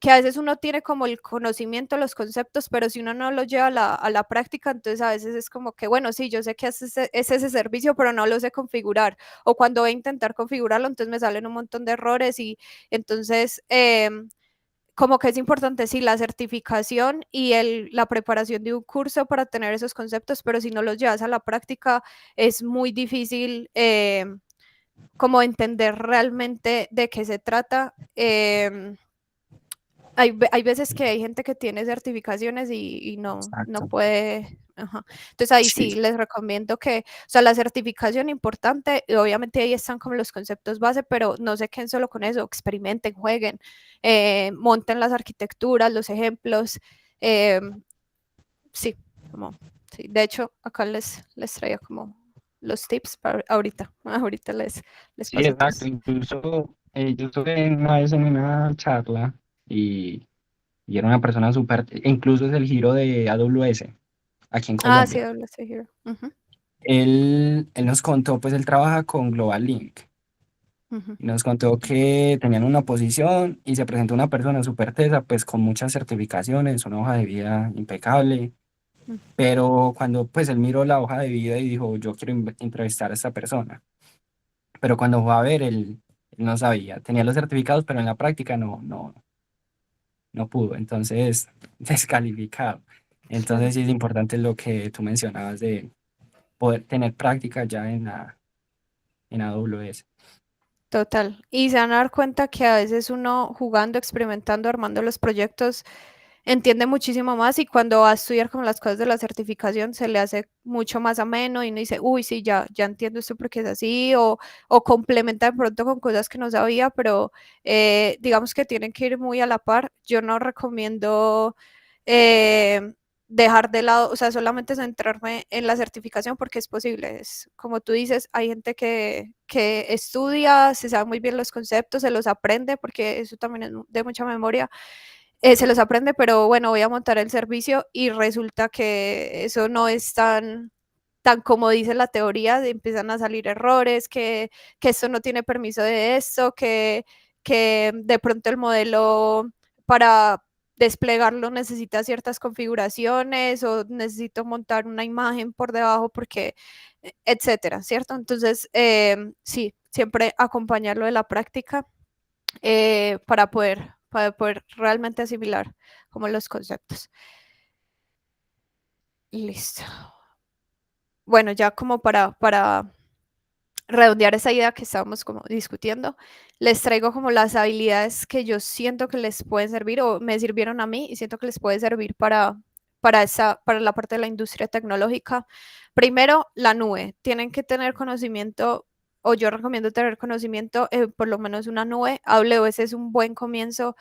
a veces uno tiene como el conocimiento, los conceptos, pero si uno no lo lleva a la práctica, entonces a veces es como que, bueno, sí, yo sé que es ese servicio, pero no lo sé configurar. O cuando voy a intentar configurarlo, entonces me salen un montón de errores y entonces como que es importante, sí, la certificación y la preparación de un curso para tener esos conceptos, pero si no los llevas a la práctica, es muy difícil como entender realmente de qué se trata. Hay veces que hay gente que tiene certificaciones y no Exacto. puede. Ajá. Entonces ahí sí Sí. les recomiendo que, o sea, la certificación importante, y obviamente ahí están como los conceptos base, pero no se queden solo con eso, experimenten, jueguen, monten las arquitecturas, los ejemplos. eh, sí, sí. De hecho, acá les traía como los tips para ahorita. Ahorita les Sí, paso exacto. todos. Incluso yo estuve una vez en una charla y era una persona súper, incluso es el giro de AWS aquí en Ah, sí, Colombia. habla Hero. Ujú, Él nos contó, pues él trabaja con Global Link. ujú, Y nos contó que tenían una posición y se presentó una persona súper tesa, pues con muchas certificaciones, una hoja de vida impecable. ujú. Pero cuando pues él miró la hoja de vida y dijo, yo quiero entrevistar a esta persona. Pero cuando fue a ver, él no sabía. Tenía los certificados, pero en la práctica no pudo. Entonces, descalificado. Sí. Entonces sí es importante lo que tú mencionabas de poder tener práctica ya en AWS. Total. Y se van a dar cuenta que a veces uno jugando, experimentando, armando los proyectos, entiende muchísimo más y cuando va a estudiar como las cosas de la certificación se le hace mucho más ameno y uno dice, uy, sí, ya entiendo esto porque es así, o complementa de pronto con cosas que no sabía, pero digamos que tienen que ir muy a la par. Yo no recomiendo eh, dejar de lado, o sea, solamente centrarme en la certificación porque es posible. Es, como tú dices, hay gente que estudia, se sabe muy bien los conceptos, se los aprende, porque eso también es de mucha memoria, se los aprende, pero bueno, voy a montar el servicio y resulta que eso no es tan como dice la teoría, empiezan a salir errores, que esto no tiene permiso de esto, que de pronto el modelo para desplegarlo necesita ciertas configuraciones o necesito montar una imagen por debajo porque, etcétera, ¿cierto? Entonces, sí, siempre acompañarlo de la práctica para poder realmente asimilar como los conceptos. Listo. Bueno, ya como para redondear esa idea que estábamos como discutiendo, les traigo como las habilidades que yo siento que les pueden servir o me sirvieron a mí y siento que les puede servir para la parte de la industria tecnológica. Primero, la nube. Tienen que tener conocimiento, o yo recomiendo tener conocimiento, por lo menos una nube. AWS es un buen comienzo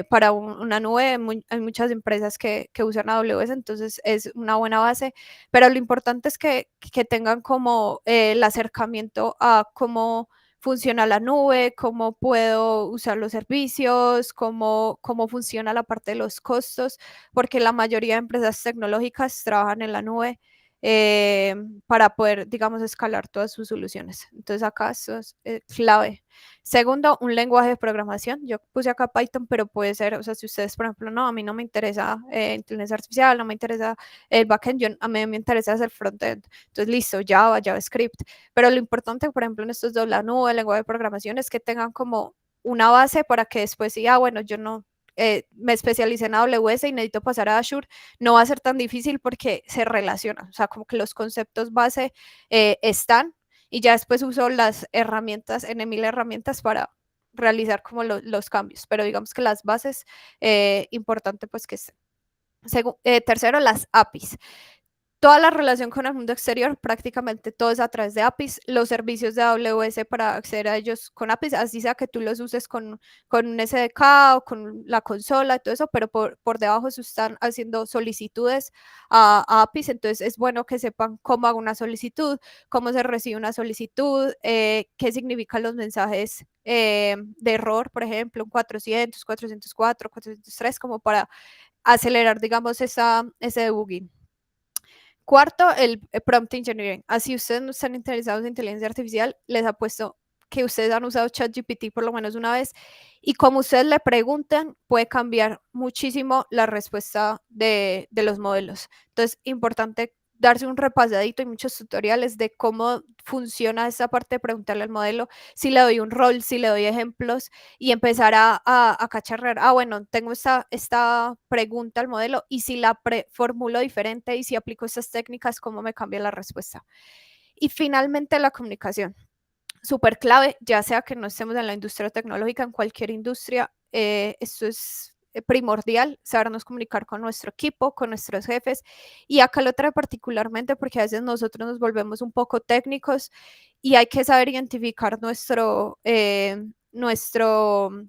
para una nube. Hay muchas empresas que usan AWS, entonces es una buena base, pero lo importante es que tengan como el acercamiento a cómo funciona la nube, cómo puedo usar los servicios, cómo funciona la parte de los costos, porque la mayoría de empresas tecnológicas trabajan en la nube para poder, digamos, escalar todas sus soluciones. Entonces acá eso es clave. Segundo, un lenguaje de programación. Yo puse acá Python, pero puede ser, o sea, si ustedes, por ejemplo, no, a mí no me interesa inteligencia artificial, no me interesa el backend, a mí me interesa hacer frontend. Entonces, listo, Java, JavaScript. Pero lo importante, por ejemplo, en estos dos, la nube, el lenguaje de programación, es que tengan como una base para que después sí, bueno, yo no me especialicé en AWS y necesito pasar a Azure, no va a ser tan difícil porque se relaciona, o sea, como que los conceptos base están y ya después uso las herramientas, N1000 herramientas para realizar como los cambios, pero digamos que las bases, importante pues que estén. Tercero, las APIs. Toda la relación con el mundo exterior, prácticamente todo es a través de APIs. Los servicios de AWS para acceder a ellos con APIs, así sea que tú los uses con un SDK o con la consola y todo eso, pero por debajo se están haciendo solicitudes a APIs, entonces es bueno que sepan cómo hago una solicitud, cómo se recibe una solicitud, qué significan los mensajes de error, por ejemplo, un 400, 404, 403, como para acelerar, digamos, ese debugging. Cuarto, el prompt engineering. Así ustedes no están interesados en inteligencia artificial, les apuesto que ustedes han usado ChatGPT por lo menos una vez y como ustedes le preguntan, puede cambiar muchísimo la respuesta de los modelos. Entonces, importante darse un repasadito y muchos tutoriales de cómo funciona esa parte de preguntarle al modelo, si le doy un rol, si le doy ejemplos y empezar a cacharrar, bueno, tengo esta pregunta al modelo y si la formulo diferente y si aplico estas técnicas, ¿cómo me cambia la respuesta? Y finalmente la comunicación, súper clave, ya sea que no estemos en la industria tecnológica, en cualquier industria, esto es primordial, sabernos comunicar con nuestro equipo, con nuestros jefes, y acá lo trae particularmente porque a veces nosotros nos volvemos un poco técnicos y hay que saber identificar nuestro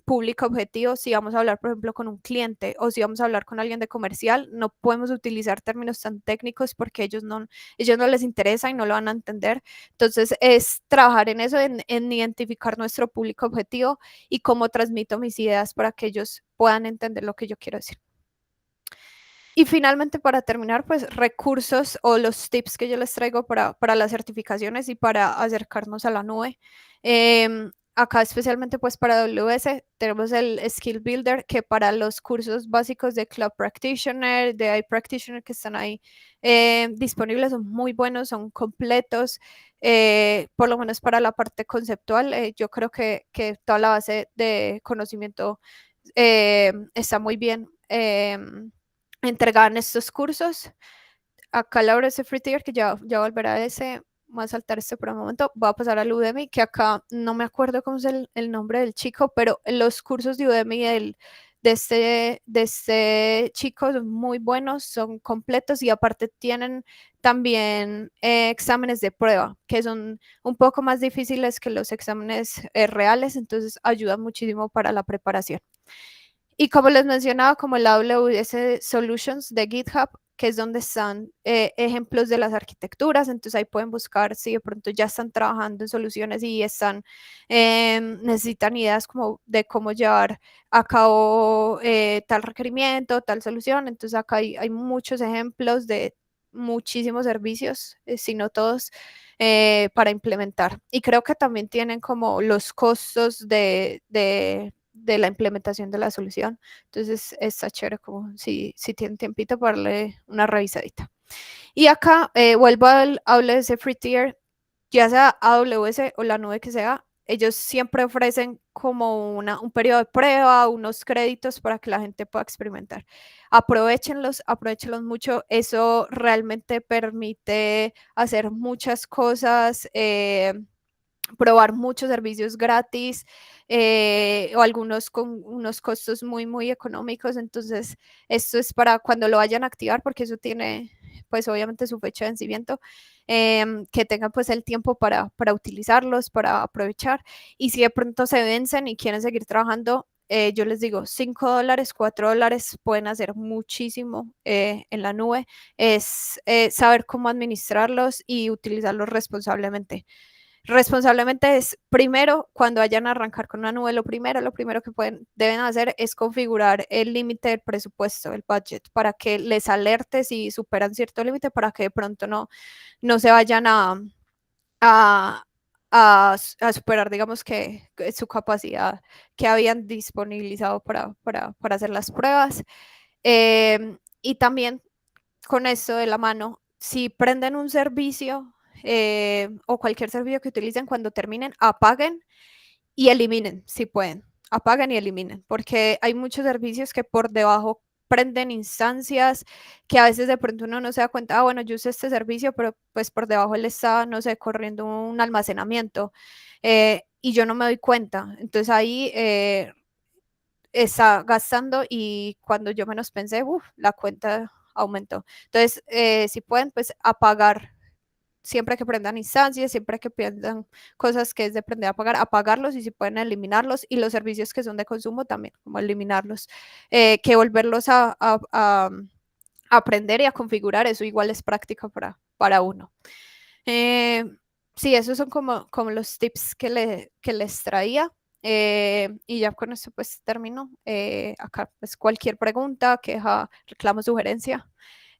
público objetivo. Si vamos a hablar, por ejemplo, con un cliente o si vamos a hablar con alguien de comercial, no podemos utilizar términos tan técnicos porque ellos no les interesa y no lo van a entender. Entonces, es trabajar en eso, en identificar nuestro público objetivo y cómo transmito mis ideas para que ellos puedan entender lo que yo quiero decir. Y finalmente, para terminar, pues recursos o los tips que yo les traigo para las certificaciones y para acercarnos a la nube. Acá especialmente pues para AWS tenemos el Skill Builder, que para los cursos básicos de Cloud Practitioner, de iPractitioner que están ahí disponibles, son muy buenos, son completos, por lo menos para la parte conceptual. Yo creo que toda la base de conocimiento está muy bien entregada en estos cursos. Acá Laura ese free tier, que ya volverá a ese, voy a saltar este por un momento, voy a pasar al Udemy, que acá no me acuerdo cómo es el nombre del chico, pero los cursos de Udemy de este chico son muy buenos, son completos y aparte tienen también exámenes de prueba, que son un poco más difíciles que los exámenes reales, entonces ayudan muchísimo para la preparación. Y como les mencionaba, como el AWS Solutions de GitHub, que es donde están ejemplos de las arquitecturas, entonces ahí pueden buscar si de pronto ya están trabajando en soluciones y necesitan ideas como de cómo llevar a cabo tal requerimiento, tal solución, entonces acá hay muchos ejemplos de muchísimos servicios, si no todos, para implementar. Y creo que también tienen como los costos de la implementación de la solución. Entonces está chévere como si tienen tiempito para darle una revisadita. Y acá vuelvo a hablar de ese free tier. ya sea AWS o la nube que sea, ellos siempre ofrecen como un periodo de prueba, unos créditos para que la gente pueda experimentar. Aprovechenlos mucho. Eso realmente permite hacer muchas cosas, probar muchos servicios gratis, o algunos con unos costos muy, muy económicos. Entonces, esto es para cuando lo vayan a activar, porque eso tiene, pues obviamente su fecha de vencimiento, que tengan pues el tiempo para utilizarlos, para aprovechar. Y si de pronto se vencen y quieren seguir trabajando, yo les digo, $5, $4 pueden hacer muchísimo en la nube. Es saber cómo administrarlos y utilizarlos responsablemente. Responsablemente es primero, cuando vayan a arrancar con una nube, lo primero que deben hacer es configurar el límite del presupuesto, el budget, para que les alerte si superan cierto límite, para que de pronto no se vayan a, a superar, digamos, que su capacidad que habían disponibilizado para hacer las pruebas. Y también con esto de la mano, si prenden un servicio o cualquier servicio que utilicen, cuando terminen, apaguen y eliminen, si pueden. Apaguen y eliminen, porque hay muchos servicios que por debajo prenden instancias que a veces de pronto uno no se da cuenta, bueno, yo usé este servicio, pero pues por debajo él está, no sé, corriendo un almacenamiento, y yo no me doy cuenta. Entonces ahí está gastando, y cuando yo menos pensé, la cuenta aumentó. Entonces, si pueden, pues apagar siempre que prendan instancias, siempre que prendan cosas que es de prender a apagar, apagarlos, y si pueden eliminarlos, y los servicios que son de consumo también, como eliminarlos, que volverlos a aprender y a configurar, eso igual es práctica para uno. Sí, esos son como los tips que les traía. Y ya con eso pues termino. Acá pues cualquier pregunta, queja, reclamo, sugerencia,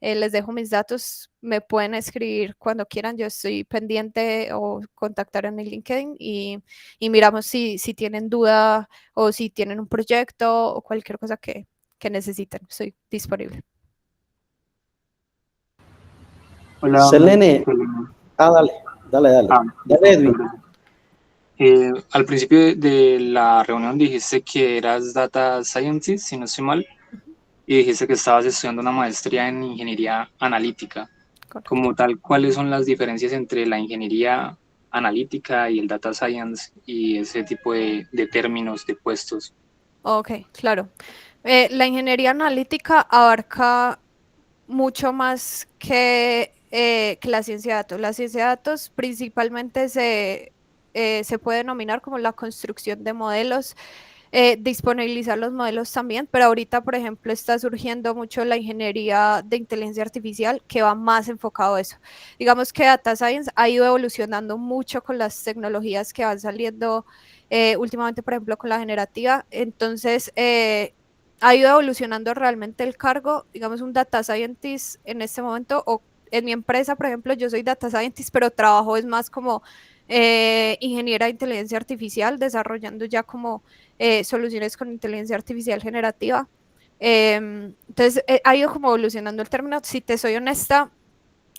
les dejo mis datos, me pueden escribir cuando quieran, yo estoy pendiente, o contactar en el LinkedIn, y miramos si tienen duda o si tienen un proyecto o cualquier cosa que necesiten, estoy disponible. Hola, Selene, dale, Edwin. al principio de la reunión dijiste que eras data scientist, si no estoy mal, y dijiste que estabas estudiando una maestría en ingeniería analítica. Correcto. Como tal, ¿cuáles son las diferencias entre la ingeniería analítica y el data science y ese tipo de términos, de puestos? Ok, claro. La ingeniería analítica abarca mucho más que la ciencia de datos. La ciencia de datos principalmente se puede denominar como la construcción de modelos, disponibilizar los modelos también, pero ahorita, por ejemplo, está surgiendo mucho la ingeniería de inteligencia artificial, que va más enfocado a eso. Digamos que Data Science ha ido evolucionando mucho con las tecnologías que van saliendo últimamente, por ejemplo, con la generativa. Entonces, ha ido evolucionando realmente el cargo. Digamos, un Data Scientist en este momento, o en mi empresa, por ejemplo, yo soy Data Scientist, pero trabajo es más como ingeniera de inteligencia artificial, desarrollando ya como soluciones con inteligencia artificial generativa. Entonces, ha ido como evolucionando el término. Si te soy honesta,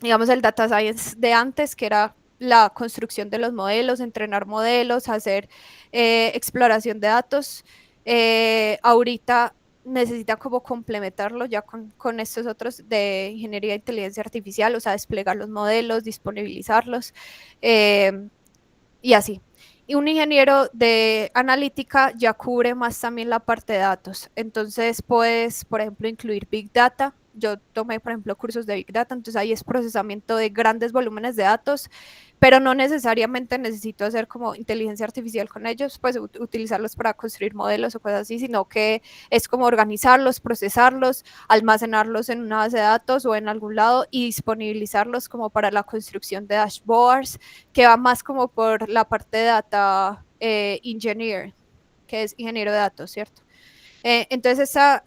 digamos, el data science de antes, que era la construcción de los modelos, entrenar modelos, hacer exploración de datos, ahorita necesita como complementarlo ya con estos otros de ingeniería de inteligencia artificial, o sea, desplegar los modelos, disponibilizarlos, y así. Y un ingeniero de analítica ya cubre más también la parte de datos. Entonces puedes, por ejemplo, incluir Big Data. Yo tomé, por ejemplo, cursos de Big Data, entonces ahí es procesamiento de grandes volúmenes de datos, pero no necesariamente necesito hacer como inteligencia artificial con ellos, pues utilizarlos para construir modelos o cosas así, sino que es como organizarlos, procesarlos, almacenarlos en una base de datos o en algún lado, y disponibilizarlos como para la construcción de dashboards, que va más como por la parte de data engineer, que es ingeniero de datos, ¿cierto? Entonces esa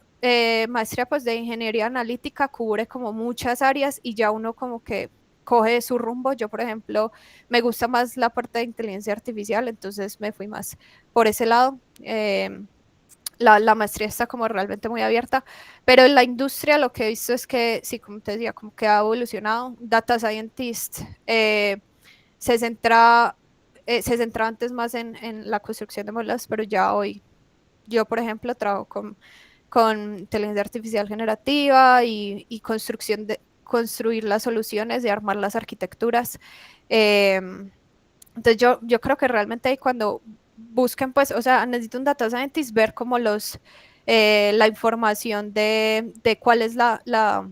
maestría pues de ingeniería analítica cubre como muchas áreas, y ya uno como que coge su rumbo. Yo, por ejemplo, me gusta más la parte de inteligencia artificial, entonces me fui más por ese lado. La maestría está como realmente muy abierta, pero en la industria lo que he visto es que, sí, como te decía, como que ha evolucionado. Data Scientist se centra antes más en la construcción de modelos, pero ya hoy yo, por ejemplo, trabajo con inteligencia artificial generativa y construir las soluciones y armar las arquitecturas. Entonces yo creo que realmente ahí cuando busquen, pues, o sea, necesito un data scientist ver como la información de cuál es la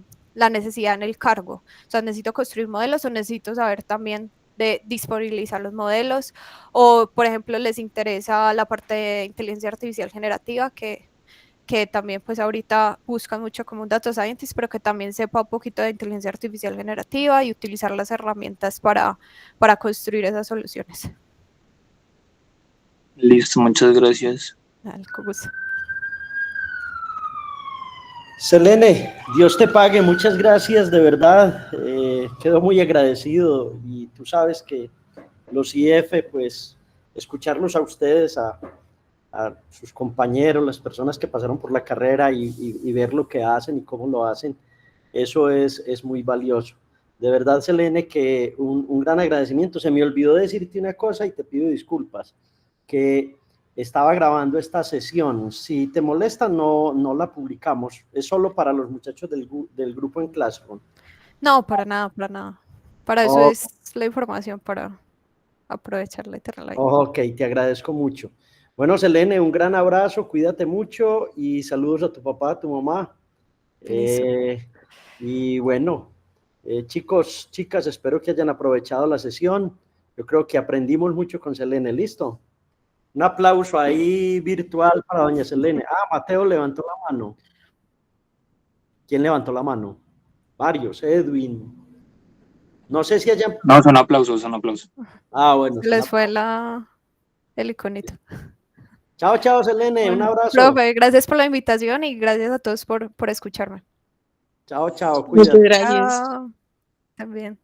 necesidad en el cargo. O sea, necesito construir modelos o necesito saber también de disponibilizar los modelos, o por ejemplo les interesa la parte de inteligencia artificial generativa, que también pues ahorita buscan mucho como un data scientist, pero que también sepa un poquito de inteligencia artificial generativa y utilizar las herramientas para construir esas soluciones. Listo, muchas gracias. Con gusto. Selene, Dios te pague, muchas gracias, de verdad, quedo muy agradecido y tú sabes que los IF, pues, escucharlos a ustedes, a sus compañeros, las personas que pasaron por la carrera y ver lo que hacen y cómo lo hacen, eso es muy valioso. De verdad, Selene, que un gran agradecimiento. Se me olvidó decirte una cosa y te pido disculpas, que estaba grabando esta sesión. Si te molesta, no la publicamos. Es solo para los muchachos del grupo en Classroom. No, para nada, para nada. Para eso es la información, para aprovecharla y tenerla ahí. Ok, te agradezco mucho. Bueno, Selene, un gran abrazo, cuídate mucho y saludos a tu papá, a tu mamá. Y bueno, chicos, chicas, espero que hayan aprovechado la sesión. Yo creo que aprendimos mucho con Selene. ¿Listo? Un aplauso ahí virtual para doña Selene. Ah, Mateo levantó la mano. ¿Quién levantó la mano? Varios, Edwin. No sé si hayan... No, son aplausos, son aplausos. Ah, bueno. Les fue el iconito. Chao, chao, Selene. Un Bueno, abrazo. profe, gracias por la invitación y gracias a todos por escucharme. Chao, chao. Muchas Cuídate. gracias. Chao. También.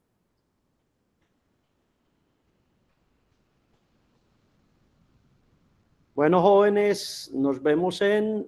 Bueno, jóvenes, nos vemos en